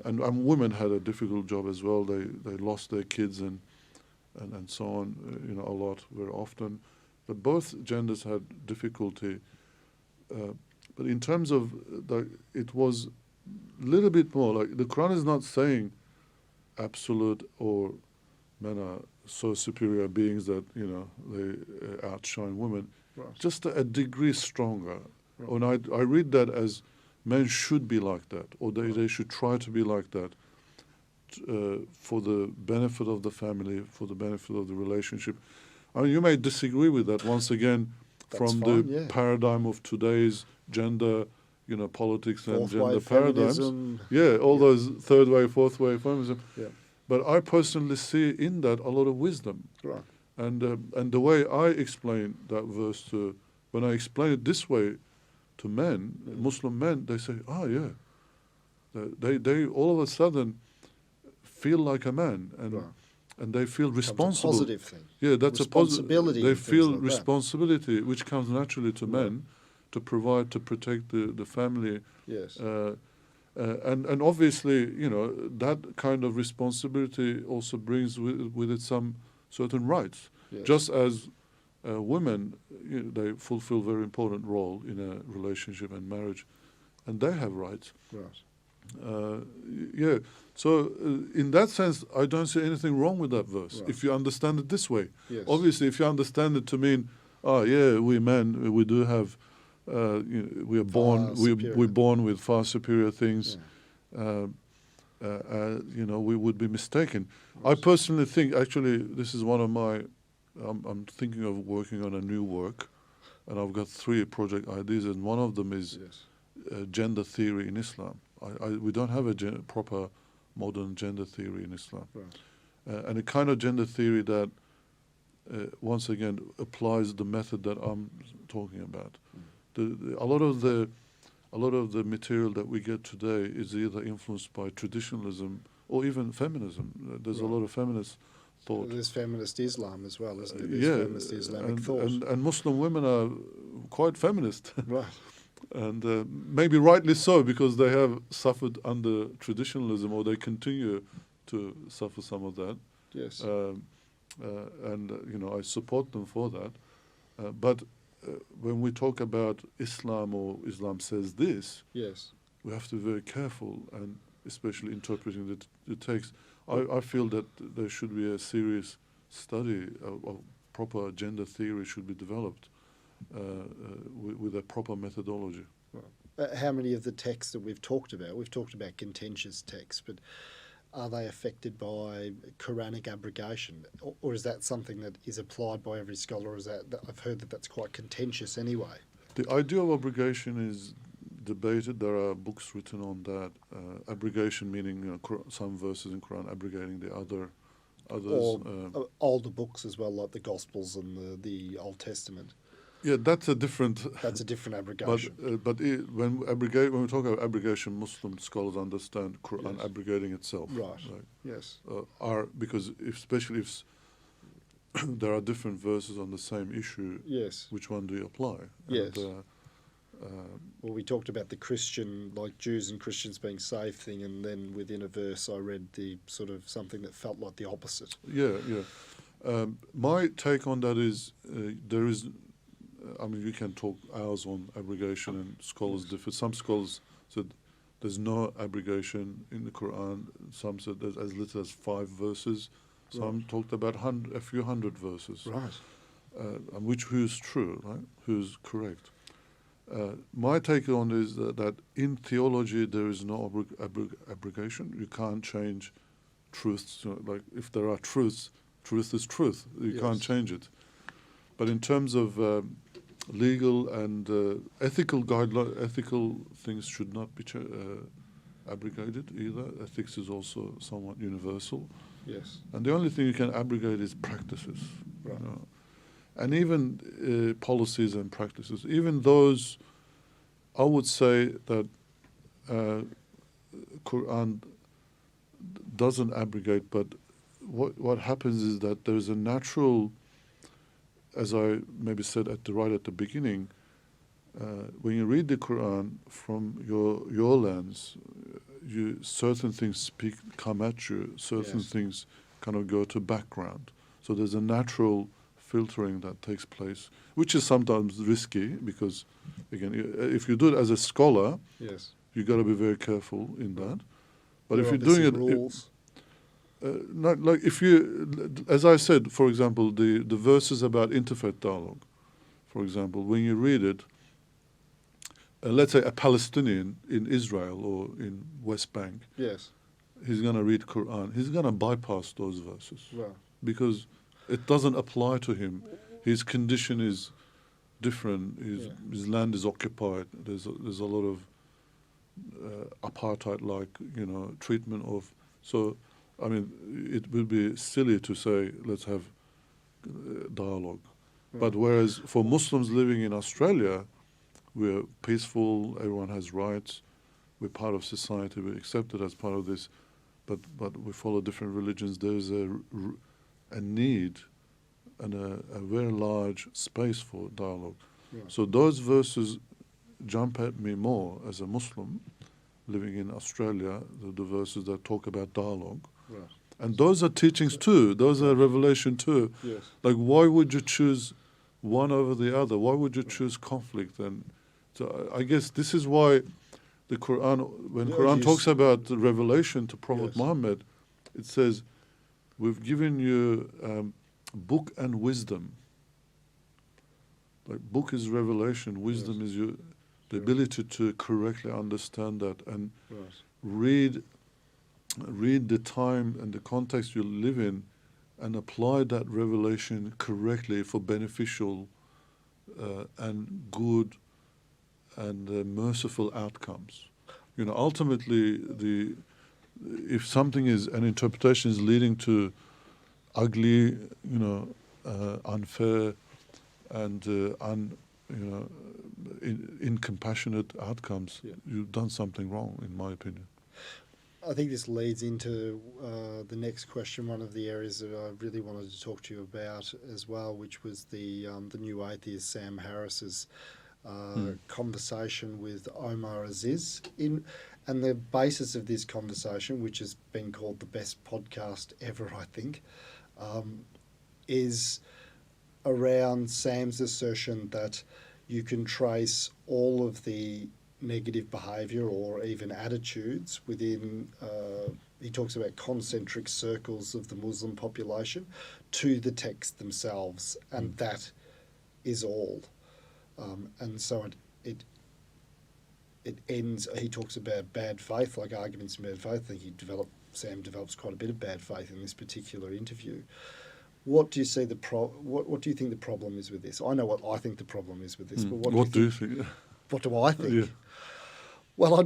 And women had a difficult job as well. They lost their kids and so on, a lot, very often. But both genders had difficulty. But in terms of it was a little bit more like the Quran is not saying absolute or men are so superior beings that they outshine women. Right. Just a degree stronger. Right. And I read that as men should be like that, or they should try to be like that for the benefit of the family, for the benefit of the relationship. I mean, you may disagree with that once again from the paradigm of today's gender, politics and Fourth gender wave paradigms. feminism. Those third wave, fourth wave feminism. Yeah. But I personally see in that a lot of wisdom. Right. And the way I explain that verse when I explain it this way to men, Muslim men, they say, they all of a sudden feel like a man, and they feel responsible. A positive thing. Yeah, that's responsibility. They feel like responsibility, which comes naturally to men, to provide, to protect the family. Yes. And obviously, that kind of responsibility also brings with it some certain rights. Yes. Just as women, they fulfill very important role in a relationship and marriage, and they have rights. Right. So in that sense, I don't see anything wrong with that verse, Right. if you understand it this way. Yes. Obviously, if you understand it to mean, we men, we do have, we are born, we're born with far superior things. Yeah. We would be mistaken. Yes. I personally think, actually, this is one of my, I'm thinking of working on a new work, and I've got 3 project ideas, and one of them is gender theory in Islam. We don't have a proper modern gender theory in Islam. Right. And a kind of gender theory that, once again, applies the method that I'm talking about. A lot of the material that we get today is either influenced by traditionalism or even feminism. There's a lot of feminist thought. There's feminist Islam as well, isn't it? There's feminist Islamic thought. And Muslim women are quite feminist. Right. And maybe rightly so, because they have suffered under traditionalism, or they continue to suffer some of that. Yes. I support them for that. But when we talk about Islam, or Islam says this, yes, we have to be very careful, and especially interpreting the text. I feel that there should be a serious study of proper gender theory should be developed with a proper methodology. How many of the texts that we've talked about contentious texts, but are they affected by Quranic abrogation? Or is that something that is applied by every scholar? Or is that, I've heard that that's quite contentious anyway. The idea of abrogation is debated. There are books written on that. Abrogation meaning some verses in Quran abrogating the others. Or older books as well, like the Gospels and the Old Testament. Yeah, that's a different. That's a different abrogation. When we talk about abrogation, Muslim scholars understand Quran Yes. abrogating itself. Right. Yes. Because especially if there are different verses on the same issue. Yes. Which one do you apply? Yes. And, well, we talked about the Christian, like Jews and Christians being saved thing, and then within a verse I read the sort of something that felt like the opposite. yeah. My take on that is there is, I mean, we can talk hours on abrogation, and scholars differ. Some scholars said there's no abrogation in the Quran. Some said there's as little as 5 verses. Some talked about a few hundred verses. Right. And who's true, right? Who's correct? My take on it is that in theology there is no abrogation. You can't change truths. Like if there are truths, truth is truth. You can't change it. But in terms of legal and ethical guidelines, ethical things should not be abrogated either. Ethics is also somewhat universal. Yes. And the only thing you can abrogate is practices. Right. You know? And even policies and practices, even those, I would say that Quran doesn't abrogate, but what happens is that there's a natural, as I maybe said right at the beginning, when you read the Quran from your lens, certain things come at you, certain things kind of go to background. So there's a natural filtering that takes place, which is sometimes risky because, again, if you do it as a scholar, you got to be very careful in that. But if you're doing it, rules. not like if you, as I said, for example, the verses about interfaith dialogue, for example, when you read it, let's say a Palestinian in Israel or in West Bank, he's going to read Quran, he's going to bypass those verses because it doesn't apply to him. His condition is different. His land is occupied. There's a lot of apartheid-like, treatment of. So, I mean, it would be silly to say let's have dialogue. But whereas for Muslims living in Australia, we're peaceful. Everyone has rights. We're part of society. We're accepted as part of this. But we follow different religions. There's a need and a very large space for dialogue. So those verses jump at me more as a Muslim living in Australia, the verses that talk about dialogue. And those are teachings too. Those are revelation too. Like, why would you choose one over the other? Why would you choose conflict? And so I guess this is why the Quran, when Quran talks about the revelation to Prophet Muhammad, it says, we've given you book and wisdom. Like, book is revelation, wisdom is the ability to correctly understand that and read the time and the context you live in and apply that revelation correctly for beneficial and good and merciful outcomes. Ultimately, if something is, an interpretation is leading to ugly, unfair and incompassionate outcomes, you've done something wrong, in my opinion. I think this leads into the next question, one of the areas that I really wanted to talk to you about as well, which was the new atheist Sam Harris's conversation with Omar Aziz. And the basis of this conversation, which has been called the best podcast ever, I think, is around Sam's assertion that you can trace all of the negative behaviour or even attitudes within, he talks about concentric circles of the Muslim population, to the text themselves, and that is all. And so it ends, he talks about bad faith, like arguments in bad faith. I think Sam develops quite a bit of bad faith in this particular interview. What do you see what do you think the problem is with this? I know what I think the problem is with this, but what do you think? What do I think? Yeah. Well,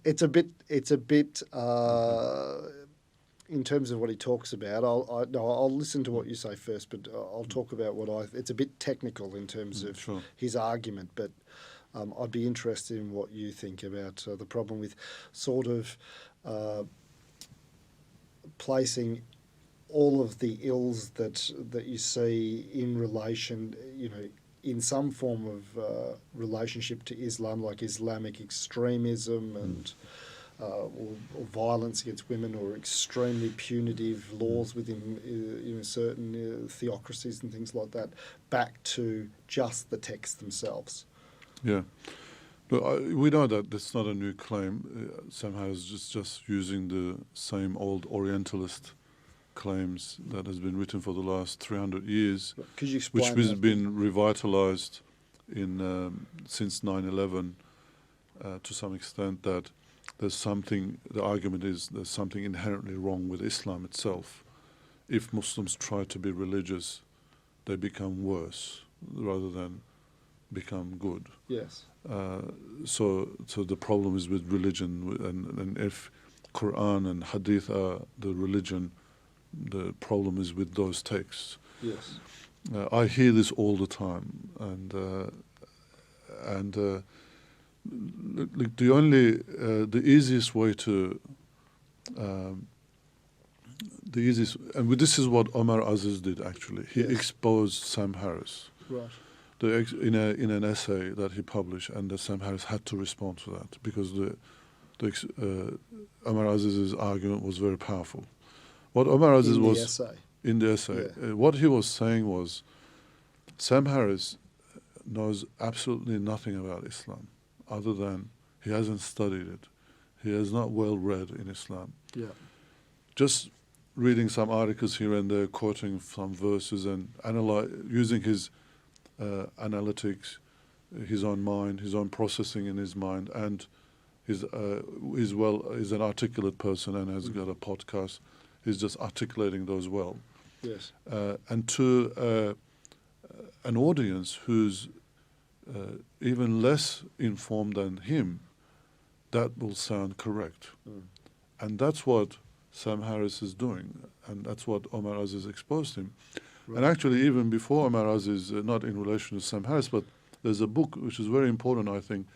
it's a bit in terms of what he talks about. I'll listen to what you say first, but I'll talk about it's a bit technical in terms of his argument, but I'd be interested in what you think about the problem with sort of placing all of the ills that you see in relation, in some form of relationship to Islam, like Islamic extremism and or violence against women, or extremely punitive laws within certain theocracies and things like that, back to just the texts themselves. Yeah. Look, we know that that's not a new claim. Sam Harris is just using the same old Orientalist claims that has been written for the last 300 years, Could you explain which has that? been revitalized since 9/11 to some extent, that the argument is there's something inherently wrong with Islam itself. If Muslims try to be religious, they become worse rather than become good. Yes. So the problem is with religion, and if Quran and Hadith are the religion, the problem is with those texts. Yes. I hear this all the time, and the easiest way to this is what Omar Aziz did actually. He Yes. exposed Sam Harris. Right. In an essay that he published, and Sam Harris had to respond to that because Omar Aziz's argument was very powerful. What Omar Aziz In the was essay. in the essay, Yeah. what he was saying was, Sam Harris knows absolutely nothing about Islam, other than he hasn't studied it. He is not well read in Islam. Yeah. Just reading some articles here and there, quoting some verses, and using his analytics, his own mind, his own processing in his mind, and he's an articulate person and has got a podcast. He's just articulating those well. Yes. And to an audience who's even less informed than him, that will sound correct. And that's what Sam Harris is doing, and that's what Omar Aziz exposed him. Right. And actually, even before Omar Aziz, not in relation to Sam Harris, but there's a book which is very important, I think,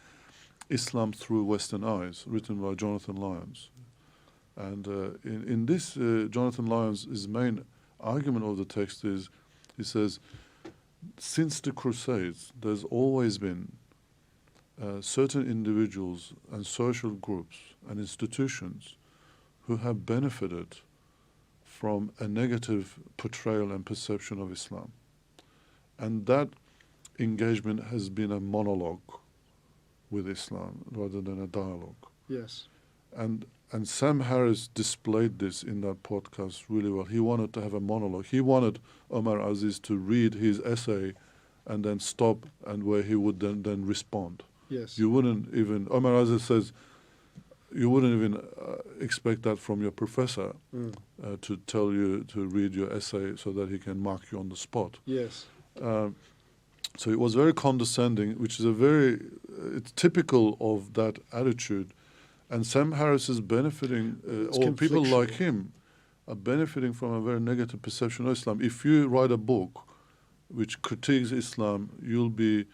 Islam Through Western Eyes, written by Jonathan Lyons. And in this, Jonathan Lyons' main argument of the text is, he says, since the Crusades, there's always been certain individuals and social groups and institutions who have benefited from a negative portrayal and perception of Islam. And that engagement has been a monologue with Islam rather than a dialogue. Yes. And Sam Harris displayed this in that podcast really well. He wanted to have a monologue. He wanted Omar Aziz to read his essay and then stop, and where he would then respond. Yes. You wouldn't even, Omar Aziz says, you wouldn't even expect that from your professor to tell you to read your essay so that he can mark you on the spot. Yes. So it was very condescending, which is it's typical of that attitude. And Sam Harris is benefiting, or people like him are benefiting from a very negative perception of Islam. If you write a book which critiques Islam, you'll be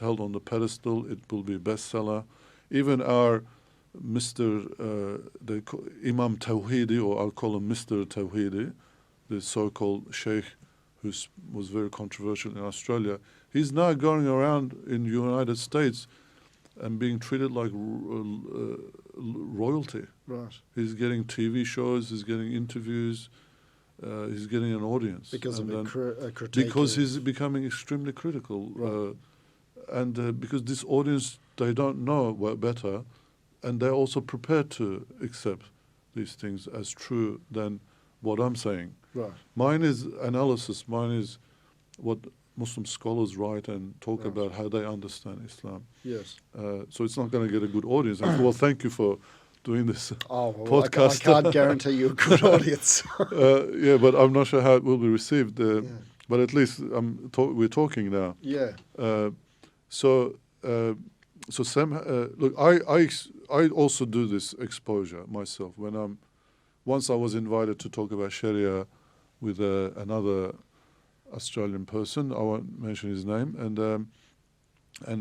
held on the pedestal, it will be a bestseller. Even our Imam Tawhidi, or I'll call him Mr. Tawhidi, the so-called sheikh who was very controversial in Australia, he's now going around in the United States and being treated like royalty. Right. He's getting TV shows, he's getting interviews, he's getting an audience. Because of a critique. Because he's becoming extremely critical. Right. Because this audience, they don't know better, and they're also prepared to accept these things as true than what I'm saying. Right. Mine is analysis. Mine is what Muslim scholars write and talk about how they understand Islam. Yes. So it's not going to get a good audience. Well, thank you for doing this podcast. I can't guarantee you a good audience. Yeah, but I'm not sure how it will be received. But at least we're talking now. Yeah. So Sam, look, I also do this exposure myself. Once I was invited to talk about Sharia with another Australian person, I won't mention his name, and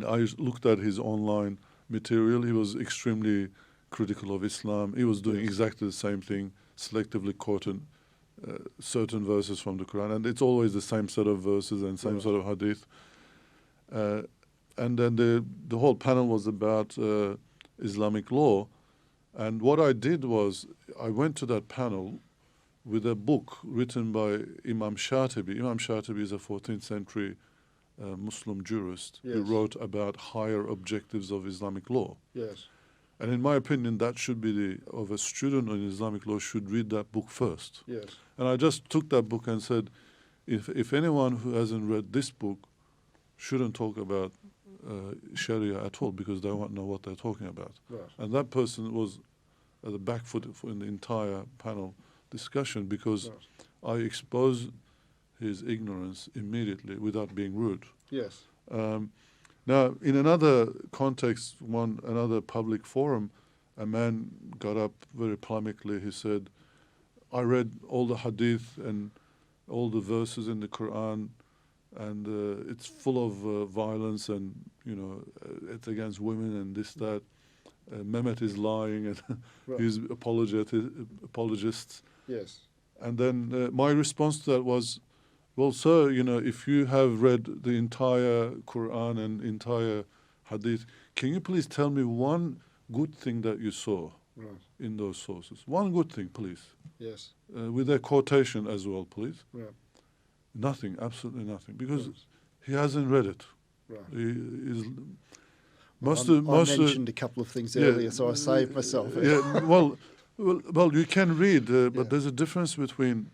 I looked at his online material. He was extremely critical of Islam. He was doing exactly the same thing, selectively quoting certain verses from the Quran, and it's always the same set of verses and same Right. sort of hadith. And then the whole panel was about Islamic law, and what I did was I went to that panel with a book written by Imam Shatibi. Imam Shatibi is a 14th century Muslim jurist who Yes. wrote about higher objectives of Islamic law. Yes. And in my opinion, that should be of a student in Islamic law should read that book first. Yes. And I just took that book and said, if anyone who hasn't read this book shouldn't talk about Sharia at all because they won't know what they're talking about. Right. And that person was at the back foot in the entire panel discussion because Right. I exposed his ignorance immediately without being rude. Yes. Now, in another context, another public forum, a man got up very polemically. He said, I read all the hadith and all the verses in the Quran, and it's full of violence and, it's against women and this, that. Mehmet is lying and Right. he's apologists. Yes. And then my response to that was, well, sir, if you have read the entire Quran and entire Hadith, can you please tell me one good thing that you saw Right. in those sources? One good thing, please. Yes. With a quotation as well, please. Right. Nothing, absolutely nothing, because Yes. he hasn't read it. Right. He is I mentioned a couple of things earlier, so I saved myself. Yeah, well, you can read, but Yeah. there's a difference between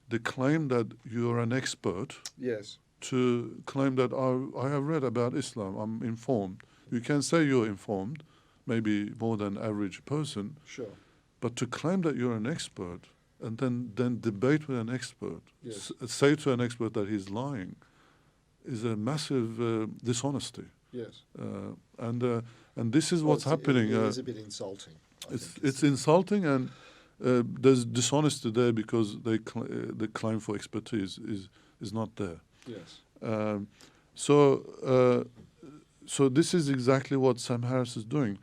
the claim that you're an expert Yes. to claim that I have read about Islam, I'm informed. You can say you're informed, maybe more than average person, Sure. but to claim that you're an expert and then debate with an expert, Yes. say to an expert that he's lying, is a massive dishonesty. Yes. And this is what's happening. It is a bit insulting. I think It's insulting, and there's dishonesty there because the claim for expertise is not there. Yes. So this is exactly what Sam Harris is doing,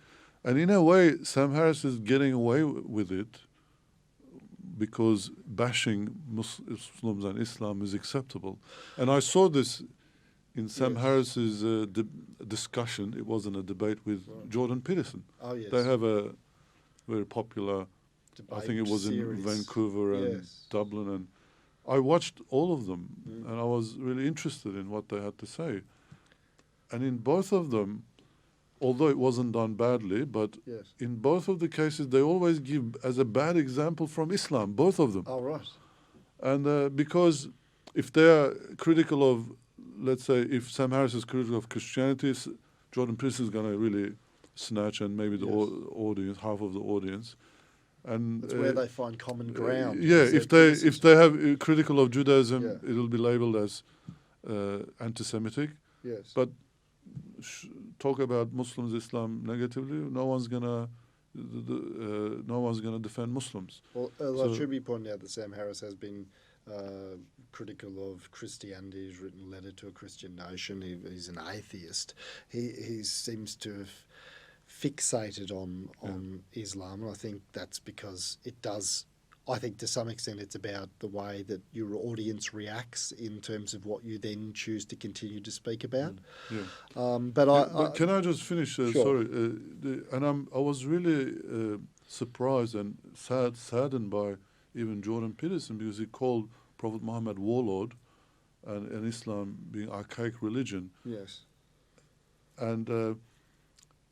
and in a way, Sam Harris is getting away with it because bashing Muslims and Islam is acceptable. And I saw this in Sam Yes. Harris's discussion. It wasn't a debate with Right. Jordan Peterson. Oh, yes. They have a very popular, I Debate think it was series. in Vancouver and Yes. Dublin, and I watched all of them, Mm. and I was really interested in what they had to say. And in both of them, although it wasn't done badly, but Yes. in both of the cases, they always give as a bad example from Islam, both of them. Oh, right. And because if they're critical of, let's say, if Sam Harris is critical of Christianity, Jordan Peterson is going to really snatch, and maybe the Yes. audience, half of the audience. And That's where they find common ground. yeah, is if their they have critical of Judaism, Yeah. it'll be labeled as anti-Semitic. Yes. But talk about Muslims, Islam negatively, no one's gonna defend Muslims. Well, So- it should be pointed out that Sam Harris has been critical of Christianity. He's written a letter to a Christian nation. He's an atheist. He seems to have fixated on Islam, and I think that's because it does. I think to some extent it's about the way that your audience reacts in terms of what you then choose to continue to speak about. Yeah. But Can I just finish? Sure. Sorry, I was really surprised and saddened by even Jordan Peterson, because he called Prophet Muhammad warlord, and Islam being archaic religion, yes,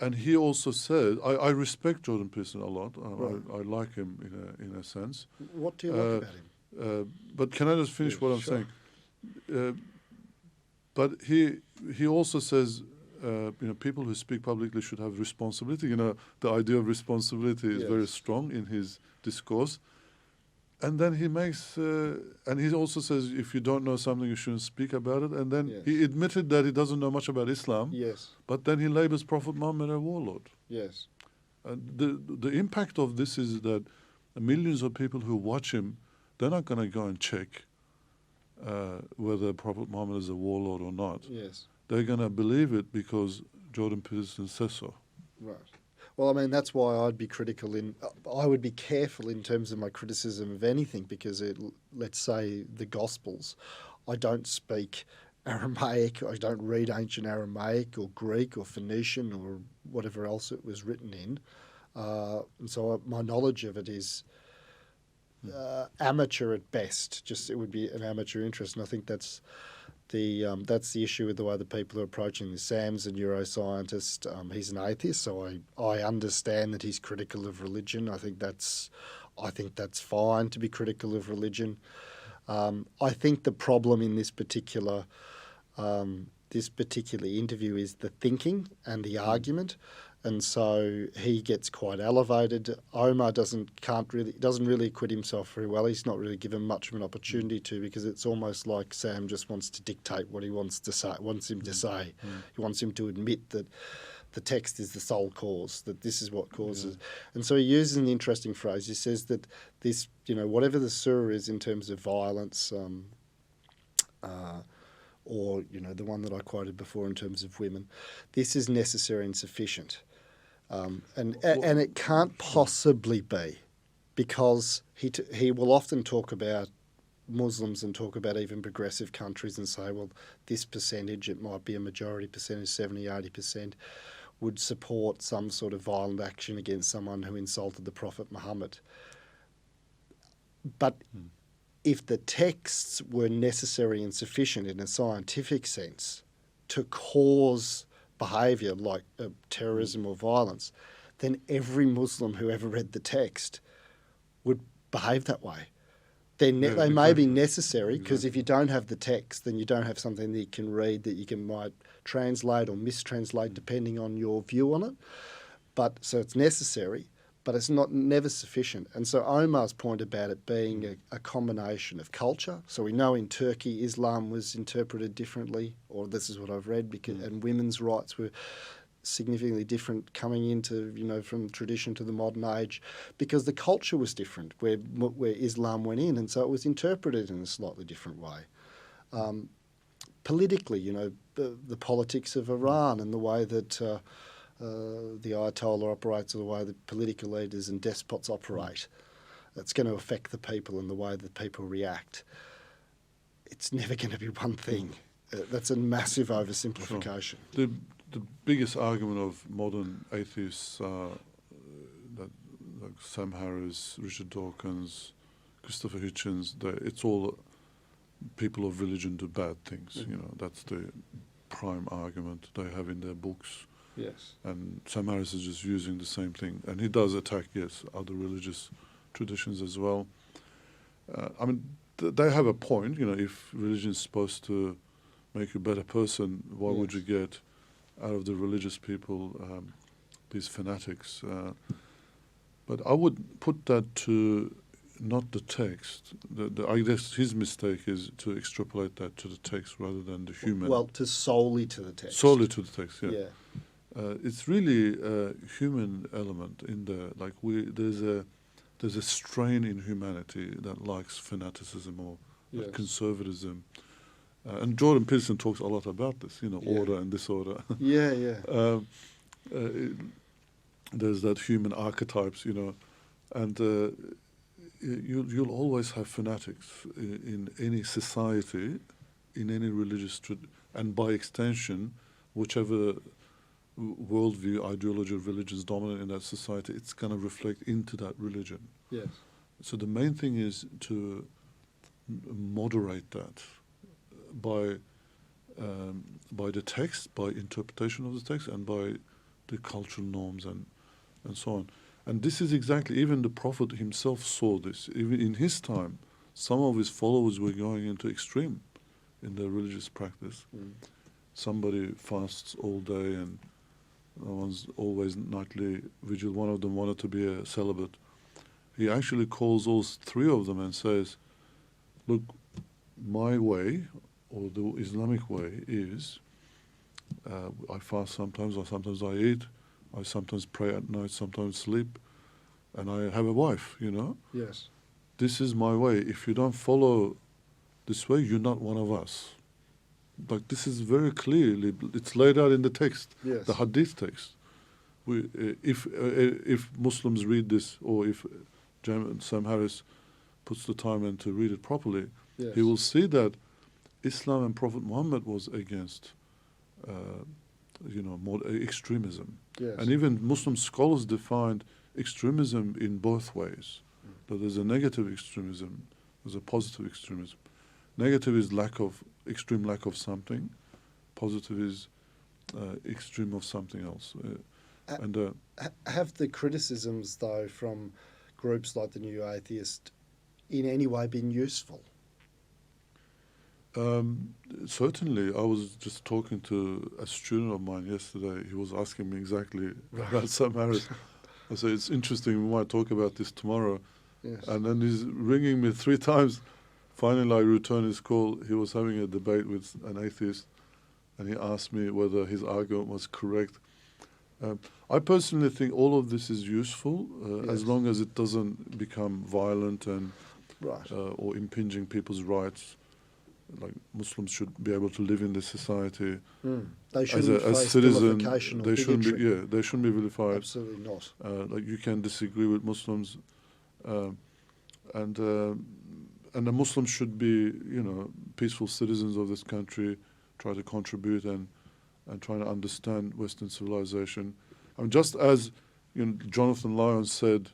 and he also said, I respect Jordan Peterson a lot. Right. I like him in a sense. what do you like about him? But can I just finish Yes, what I'm sure. saying? But he also says, people who speak publicly should have responsibility. The idea of responsibility is very Yes. strong in his discourse. And then he makes, and he also says, if you don't know something, you shouldn't speak about it. And then Yes. he admitted that he doesn't know much about Islam, Yes, but then he labels Prophet Muhammad a warlord. yes, And the impact of this is that millions of people who watch him, they're not going to go and check whether Prophet Muhammad is a warlord or not. yes. They're going to believe it because Jordan Peterson says so. Right. Well, I mean, that's why I'd be critical I would be careful in terms of my criticism of anything because let's say the Gospels, I don't speak Aramaic, I don't read ancient Aramaic or Greek or Phoenician or whatever else it was written in. And so my knowledge of it is amateur at best. Just it would be an amateur interest, and I think that's the issue with the way that people are approaching this. Sam's a neuroscientist. He's an atheist, so I understand that he's critical of religion. I think that's fine to be critical of religion. I think the problem in this particular interview is the thinking and the argument. And so he gets quite elevated. Omar doesn't really acquit himself very well. He's not really given much of an opportunity to, because it's almost like Sam just wants to dictate what he wants to say. He wants him to admit that the text is the sole cause, that this is what causes. Yeah. And so he uses an interesting phrase. He says that this, whatever the surah is in terms of violence, or the one that I quoted before in terms of women, this is necessary and sufficient. And it can't possibly be, because he will often talk about Muslims and talk about even progressive countries and say, well, this percentage, it might be a majority percentage, 70, 80%, would support some sort of violent action against someone who insulted the Prophet Muhammad. But if the texts were necessary and sufficient in a scientific sense to cause behaviour like terrorism or violence, then every Muslim who ever read the text would behave that way. They may be necessary, because if you don't have the text, then you don't have something that you can read that you might translate or mistranslate depending on your view on it. So it's necessary, but it's never sufficient. And so Omar's point about it being a combination of culture. So we know in Turkey, Islam was interpreted differently, or this is what I've read, and women's rights were significantly different coming into, from tradition to the modern age, because the culture was different where Islam went in, and so it was interpreted in a slightly different way. Politically, the politics of Iran and the way that the Ayatollah operates, or the way that political leaders and despots operate, that's going to affect the people and the way that people react. It's never going to be one thing. That's a massive oversimplification. Sure. The biggest argument of modern atheists like Sam Harris, Richard Dawkins, Christopher Hitchens, it's all people of religion do bad things. That's the prime argument they have in their books. Yes. And Sam Harris is just using the same thing. And he does attack, other religious traditions as well. They have a point. If religion is supposed to make you a better person, why would you get out of the religious people these fanatics? But I would put that to not the text. I guess his mistake is to extrapolate that to the text rather than the human. Well, solely to the text. Solely to the text, yeah. Yeah. It's really a human element in there. Like there's a strain in humanity that likes fanaticism or conservatism. And Jordan Peterson talks a lot about this, order and disorder. Yeah. There's that human archetypes, and you'll always have fanatics in any society, in any religious and by extension, whichever worldview, ideology, or religion is dominant in that society, it's going to reflect into that religion. Yes. So the main thing is to moderate that by the text, by interpretation of the text, and by the cultural norms and so on. And this is exactly, even the Prophet himself saw this. Even in his time, some of his followers were going into extreme in their religious practice. Somebody fasts all day and one's always nightly vigil. One of them wanted to be a celibate. He actually calls all three of them and says, look, my way, or the Islamic way, is I fast sometimes, or sometimes I eat, I sometimes pray at night, sometimes sleep, and I have a wife, Yes. This is my way. If you don't follow this way, you're not one of us. Like, this is very clearly, it's laid out in the text, Yes. the hadith text. if Muslims read this, or if Sam Harris puts the time in to read it properly, Yes. he will see that Islam and Prophet Muhammad was against, more extremism. Yes. And even Muslim scholars defined extremism in both ways. That there's a negative extremism, there's a positive extremism. Negative is extreme lack of something. Positive is extreme of something else. Have the criticisms, though, from groups like the New Atheist in any way been useful? Certainly. I was just talking to a student of mine yesterday. He was asking me exactly about Sam Harris. I said, it's interesting, we might talk about this tomorrow. Yes. And then he's ringing me 3 times. Finally, I returned his call. He was having a debate with an atheist, and he asked me whether his argument was correct. I personally think all of this is useful as long as it doesn't become violent and Right. or impinging people's rights. Like Muslims should be able to live in this society They shouldn't as face citizen. vilification or They shouldn't be. bigotry. Yeah, they shouldn't be vilified. Absolutely not. Like you can disagree with Muslims, and the Muslims should be, peaceful citizens of this country, try to contribute and try to understand Western civilization. I mean, just as Jonathan Lyons said,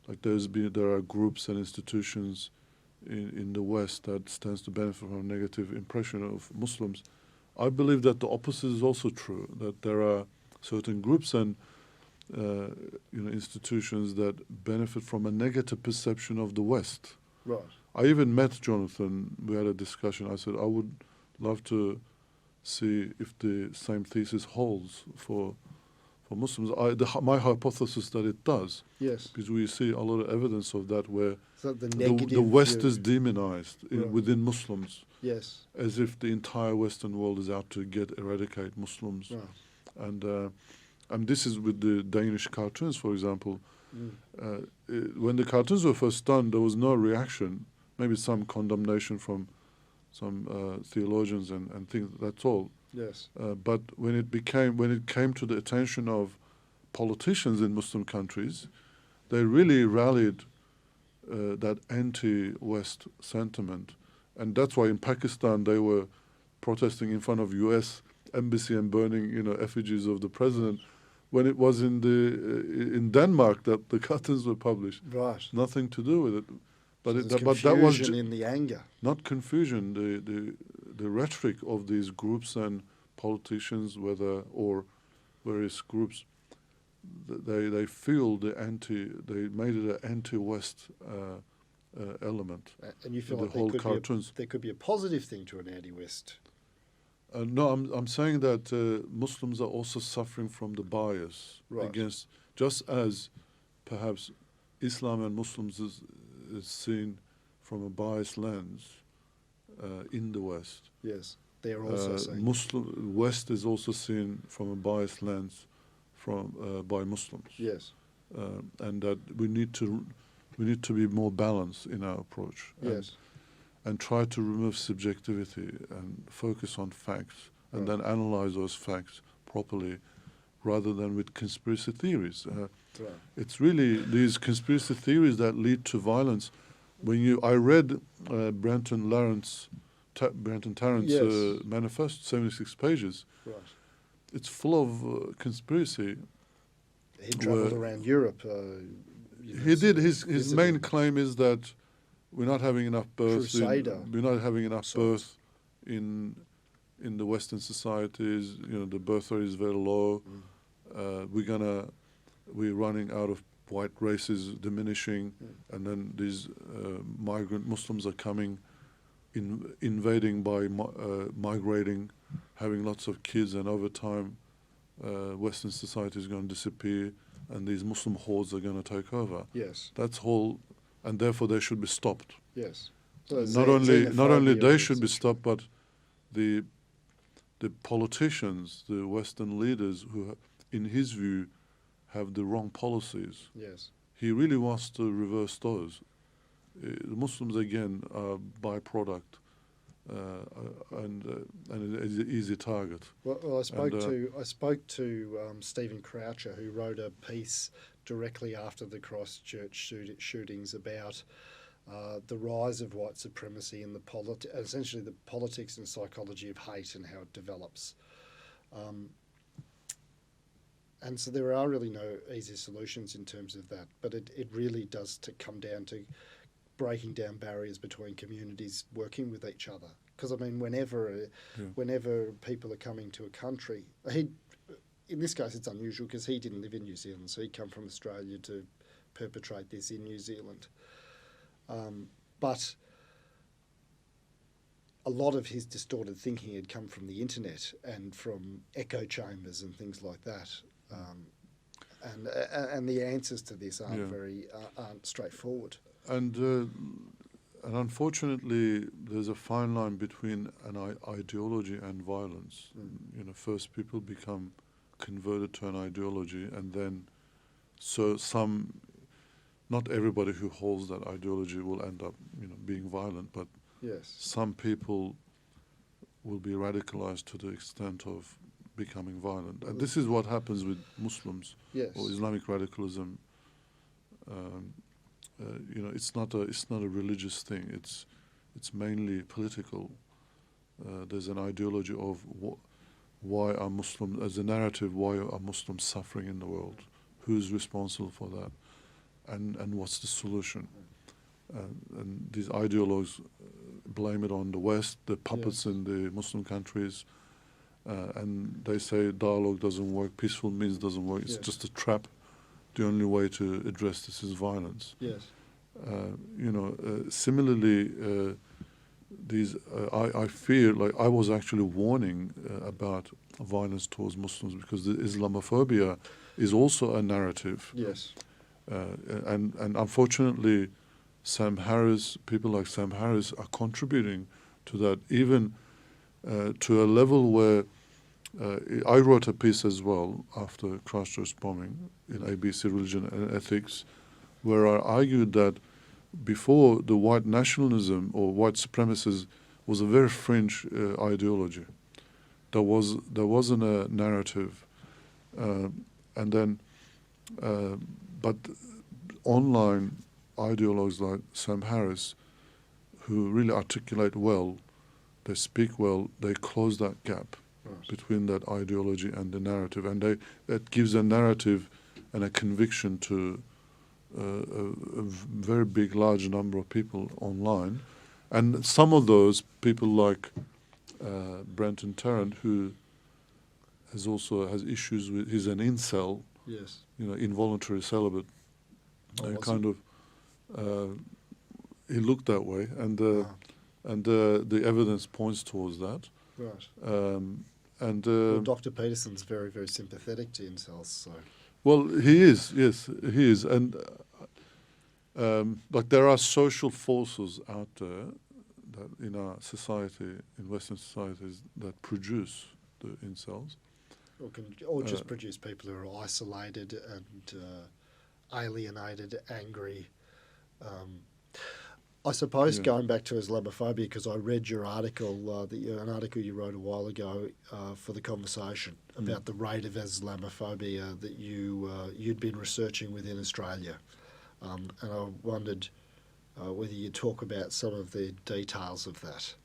like there are groups and institutions in the West that stands to benefit from a negative impression of Muslims. I believe that the opposite is also true. That there are certain groups and institutions that benefit from a negative perception of the West. Right. I even met Jonathan. We had a discussion. I said I would love to see if the same thesis holds for Muslims. My hypothesis that it does. Yes. Because we see a lot of evidence of that, where So the negative the West view. is demonized within Muslims, Yes. as if the entire Western world is out to eradicate Muslims. Right. And this is with the Danish cartoons, for example. When the cartoons were first done, there was no reaction. Maybe some condemnation from some theologians and things. That's all. Yes. But when it came to the attention of politicians in Muslim countries, they really rallied that anti-West sentiment, and that's why in Pakistan they were protesting in front of U.S. embassy and burning, effigies of the president. When it was in Denmark that the cartoons were published, Right. nothing to do with it. But But that was confusion in the anger. not confusion. The rhetoric of these groups and politicians, or various groups, they feel they made it an anti-West element. And you feel the like whole cartoons. there could be a positive thing to an anti-West. No, I'm saying that Muslims are also suffering from the bias against, just as perhaps Islam and Muslims is seen from a biased lens in the West. Yes, they're also saying. West is also seen from a biased lens by Muslims. Yes. And that we need to be more balanced in our approach. Yes. And try to remove subjectivity and focus on facts, and then analyze those facts properly, rather than with conspiracy theories. It's really these conspiracy theories that lead to violence. I read Brenton Tarrant's manifesto, 76 pages. Right. It's full of conspiracy. He travelled around Europe. He did. His main claim is that we're not having enough births. We're not having enough birth in the Western societies. The birth rate is very low. We're running out of white races, diminishing, and then these migrant Muslims are coming, invading by migrating, having lots of kids, and over time, Western society is going to disappear, and these Muslim hordes are going to take over. Yes. That's whole. And therefore they should be stopped. Yes. So not only they should be stopped, but the politicians, the Western leaders who, in his view, have the wrong policies. Yes. He really wants to reverse those. The Muslims, again, are byproduct and an easy target. Well, I spoke to Stephen Croucher, who wrote a piece directly after the Christchurch shootings about the rise of white supremacy and essentially the politics and psychology of hate and how it develops. And so there are really no easy solutions in terms of that, but it really does come down to breaking down barriers between communities working with each other. Because, I mean, whenever people are coming to a country, in this case it's unusual because he didn't live in New Zealand, so he'd come from Australia to perpetrate this in New Zealand. But a lot of his distorted thinking had come from the internet and from echo chambers and things like that. And the answers to this aren't straightforward. And unfortunately, there's a fine line between an ideology and violence. You know, first people become converted to an ideology, and then not everybody who holds that ideology will end up, being violent, but yes, some people will be radicalized to the extent of becoming violent. And this is what happens with Muslims or Islamic radicalism. It's not a religious thing. It's mainly political. There's an ideology of why are Muslims, as a narrative, why are Muslims suffering in the world? Who's responsible for that? And what's the solution? And these ideologues blame it on the West, the puppets in the Muslim countries, and they say dialogue doesn't work, peaceful means doesn't work. It's just a trap. The only way to address this is violence. Yes. Similarly, I fear, like I was actually warning about violence towards Muslims because the Islamophobia is also a narrative. Yes. And unfortunately, people like Sam Harris are contributing to that, even to a level where I wrote a piece as well after Christchurch bombing in ABC Religion and Ethics, where I argued that before the white nationalism or white supremacy was a very fringe ideology. There wasn't a narrative, but online ideologues like Sam Harris, who really articulate well, they speak well, they close that gap between that ideology and the narrative, and that gives a narrative and a conviction to a very big, large number of people online. And some of those people like Brenton Tarrant, who has issues with, he's an incel, involuntary celibate, he looked that way, and the evidence points towards that. Right. Dr. Peterson's very, very sympathetic to incels, so. Well, he is, yes, he is, and but there are social forces out there that in our society, in Western societies, that produce the incels. Or just produce people who are isolated and alienated, angry. I suppose going back to Islamophobia, because I read your article, an article you wrote a while ago for The Conversation about the rate of Islamophobia that you'd been researching within Australia. And I wondered whether you'd talk about some of the details of that.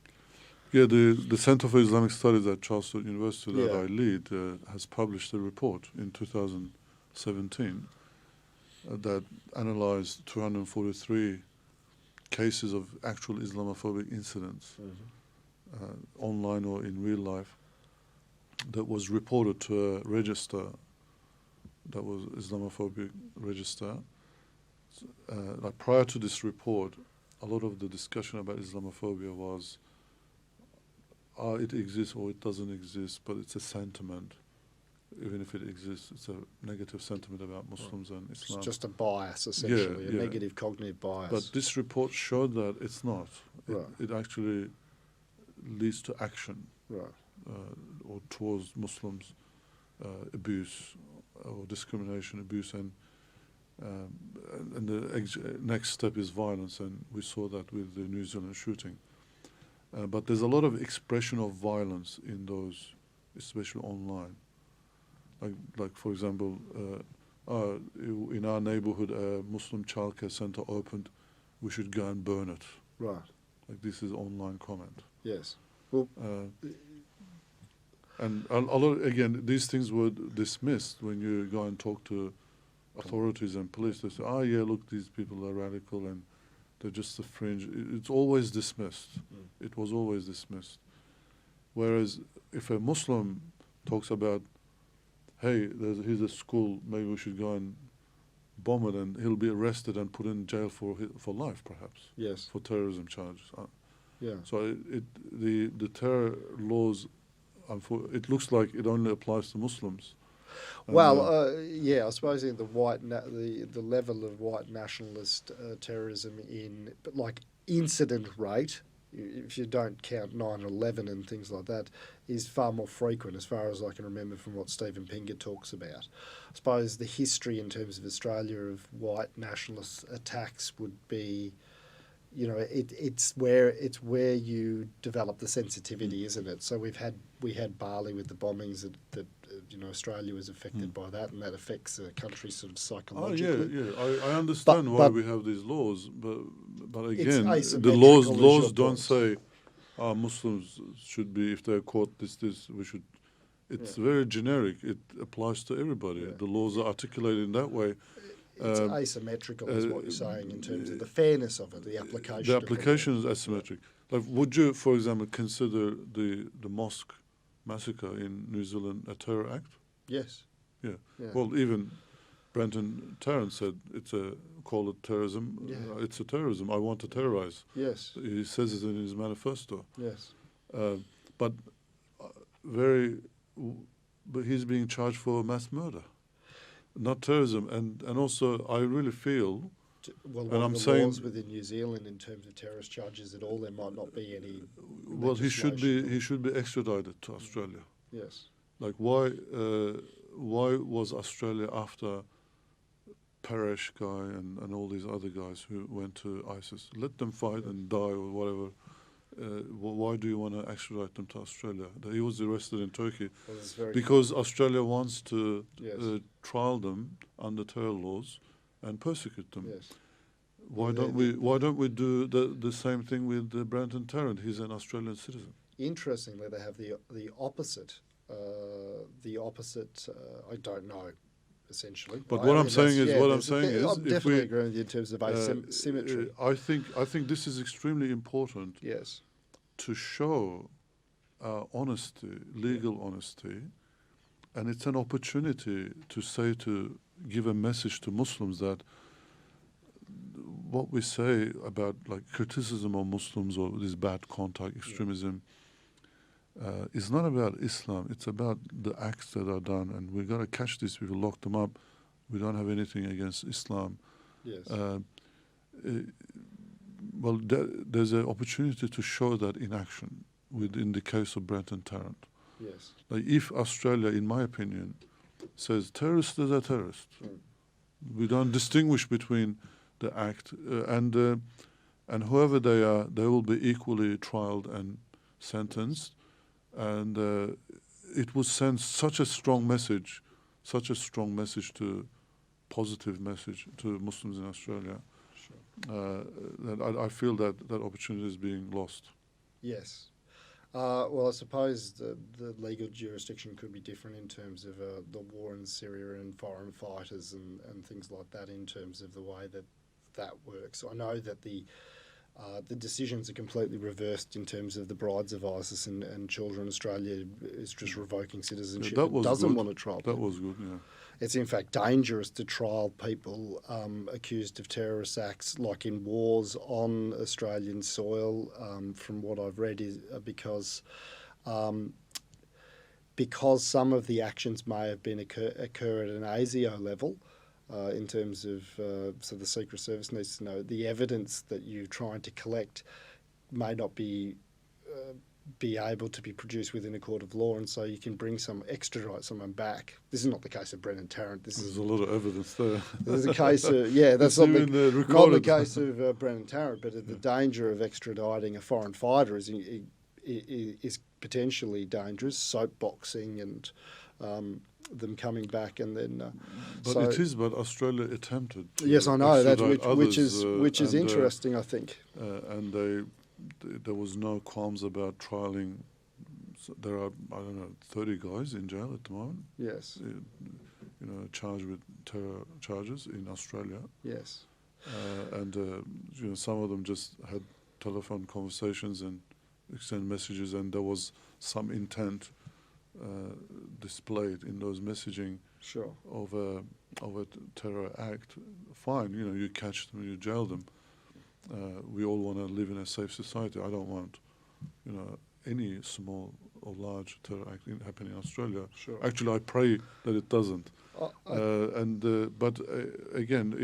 Yeah, the Centre for Islamic Studies at Charles University that I lead has published a report in 2017 that analysed 243 cases of actual Islamophobic incidents, online or in real life, that was reported to a register that was Islamophobic register. Like prior to this report, a lot of the discussion about Islamophobia was it exists or it doesn't exist, but it's a sentiment. Even if it exists, it's a negative sentiment about Muslims and Islam. It's just a bias, essentially, a negative cognitive bias. But this report showed that it's not. It actually leads to action, or towards Muslims, abuse or discrimination, abuse, and the next step is violence, and we saw that with the New Zealand shooting. But there's a lot of expression of violence in those, especially online. Like for example, in our neighborhood, a Muslim childcare center opened. We should go and burn it. Right. Like this is online comment. Yes. Well, and a lot, again, these things were dismissed when you go and talk to authorities and police. They say, "Oh yeah, look, these people are radical and they're just the fringe." It's always dismissed. It was always dismissed. Whereas if a Muslim talks about, "Hey, here's a school, maybe we should go and bomb it," and he'll be arrested and put in jail for life, perhaps. yes. For terrorism charges. Yeah. So the terror laws, it looks like it only applies to Muslims. Well, yeah, I suppose in the level of white nationalist terrorism but like incident rate, if you don't count 9/11 and things like that, is far more frequent as far as I can remember from what Stephen Pinker talks about. I suppose the history in terms of Australia of white nationalist attacks would be, it's where you develop the sensitivity, isn't it? So we had Bali with the bombings that Australia was affected by that, and that affects the country sort of psychologically. I understand why but we have these laws, but It's again, the asymmetrical, is laws your don't point. say Muslims should be, if they're caught this we should. It's very generic. It applies to everybody. Yeah. The laws are articulated in that way. It's asymmetrical, is what you're saying, in terms of the fairness of it, the application. The application is asymmetric. Like, would you, for example, consider the mosque massacre in New Zealand a terror act? Yes. Yeah. Yeah. Well, even Brenton Tarrant said call it terrorism. Yeah. It's a terrorism. I want to terrorize. Yes. He says it in his manifesto. Yes. But he's being charged for mass murder, not terrorism. And also, I really feel. Well, And I'm the saying- laws within New Zealand in terms of terrorist charges at all, there might not be any. Well, he should legislation. be extradited to Australia. Yes. Like, why was Australia after Paresh guy and all these other guys who went to ISIS? Let them fight and die or whatever. Why do you want to extradite them to Australia? He was arrested in Turkey Well, it's very because Australia wants to Yes. trial them under terror laws and persecute them. Yes. Why Yeah, don't we do the same thing with Brenton Tarrant? He's an Australian citizen. Interestingly, they have the opposite. I don't know. Essentially, But what I'm saying is, I'm if definitely we agreeing with you in terms of asymmetry. I think this is extremely important Yes. to show honesty, legal honesty, and it's an opportunity to give a message to Muslims that what we say about like criticism of Muslims or this bad contact extremism is not about Islam. It's about the acts that are done, and we've got to catch these people, lock them up. We don't have anything against Islam. Yes. There's an opportunity to show that in action in the case of Brenton Tarrant. Yes. Like, if Australia, in my opinion, says terrorists are terrorists, we don't distinguish between the act and whoever they are, they will be equally trialed and sentenced, and it would send such a strong message positive message to Muslims in Australia. Sure. That I feel that opportunity is being lost. Yes. Well, I suppose the legal jurisdiction could be different in terms of the war in Syria and foreign fighters and things like that, in terms of the way that works. I know that the decisions are completely reversed in terms of the brides of ISIS and children. Australia is just revoking citizenship. That was It doesn't good. want to trial That people. was good, yeah. It's in fact dangerous to trial people accused of terrorist acts, like in wars on Australian soil. From what I've read, is because some of the actions may have been occur at an ASIO level. In terms of, so the Secret Service needs to know the evidence that you're trying to collect may not be be able to be produced within a court of law, and so you can extradite someone back. This is not the case of Brennan Tarrant. There's a lot of evidence there. There's a case of that's not the case of Brennan Tarrant, but the danger of extraditing a foreign fighter is potentially dangerous. Soapboxing and them coming back and then. But Australia attempted. Yes, I know that, which is interesting. I think. And there was no qualms about trialling. So there are 30 guys in jail at the moment. Yes. Charged with terror charges in Australia. Yes. And some of them just had telephone conversations and exchanged messages, and there was some intent displayed in those messaging. Sure. Of a terror act. Fine, you catch them, you jail them. We all want to live in a safe society. I don't want, any small or large terror act happening in Australia. Sure. Actually, I pray that it doesn't. But again,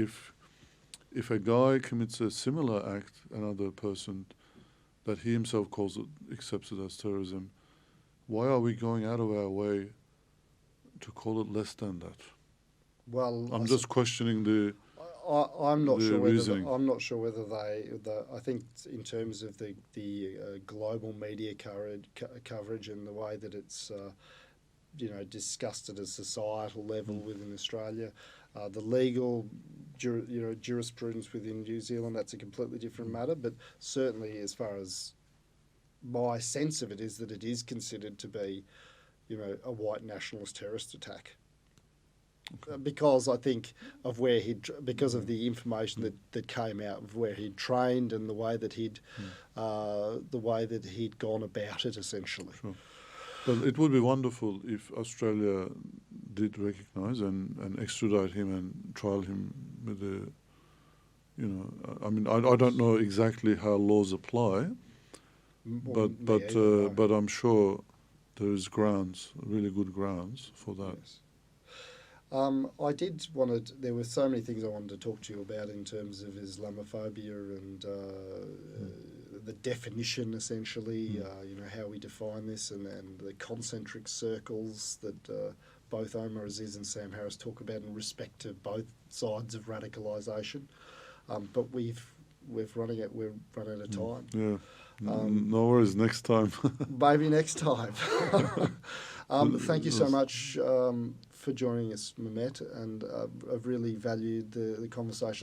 if a guy commits a similar act, another person that he himself accepts it as terrorism, why are we going out of our way to call it less than that? Well, I'm just questioning the. I'm not sure reasoning. whether I'm not sure whether I think in terms of the global media coverage and the way that it's discussed at a societal level within Australia, the legal jurisprudence within New Zealand, that's a completely different matter. But certainly, as far as my sense of it is that it is considered to be, a white nationalist terrorist attack. Because I think of because of the information that came out of where he'd trained and the way that he'd gone about it, essentially. Sure. But it would be wonderful if Australia did recognise and extradite him and trial him with I don't know exactly how laws apply, but I'm sure there is really good grounds for that. Yes. There were so many things I wanted to talk to you about in terms of Islamophobia and the definition, essentially, how we define this and the concentric circles that both Omar Aziz and Sam Harris talk about in respect to both sides of radicalisation. But we've run out of time. Yeah. No worries, next time. Maybe next time. Thank you so much for joining us, Mehmet, and I've really valued the conversation.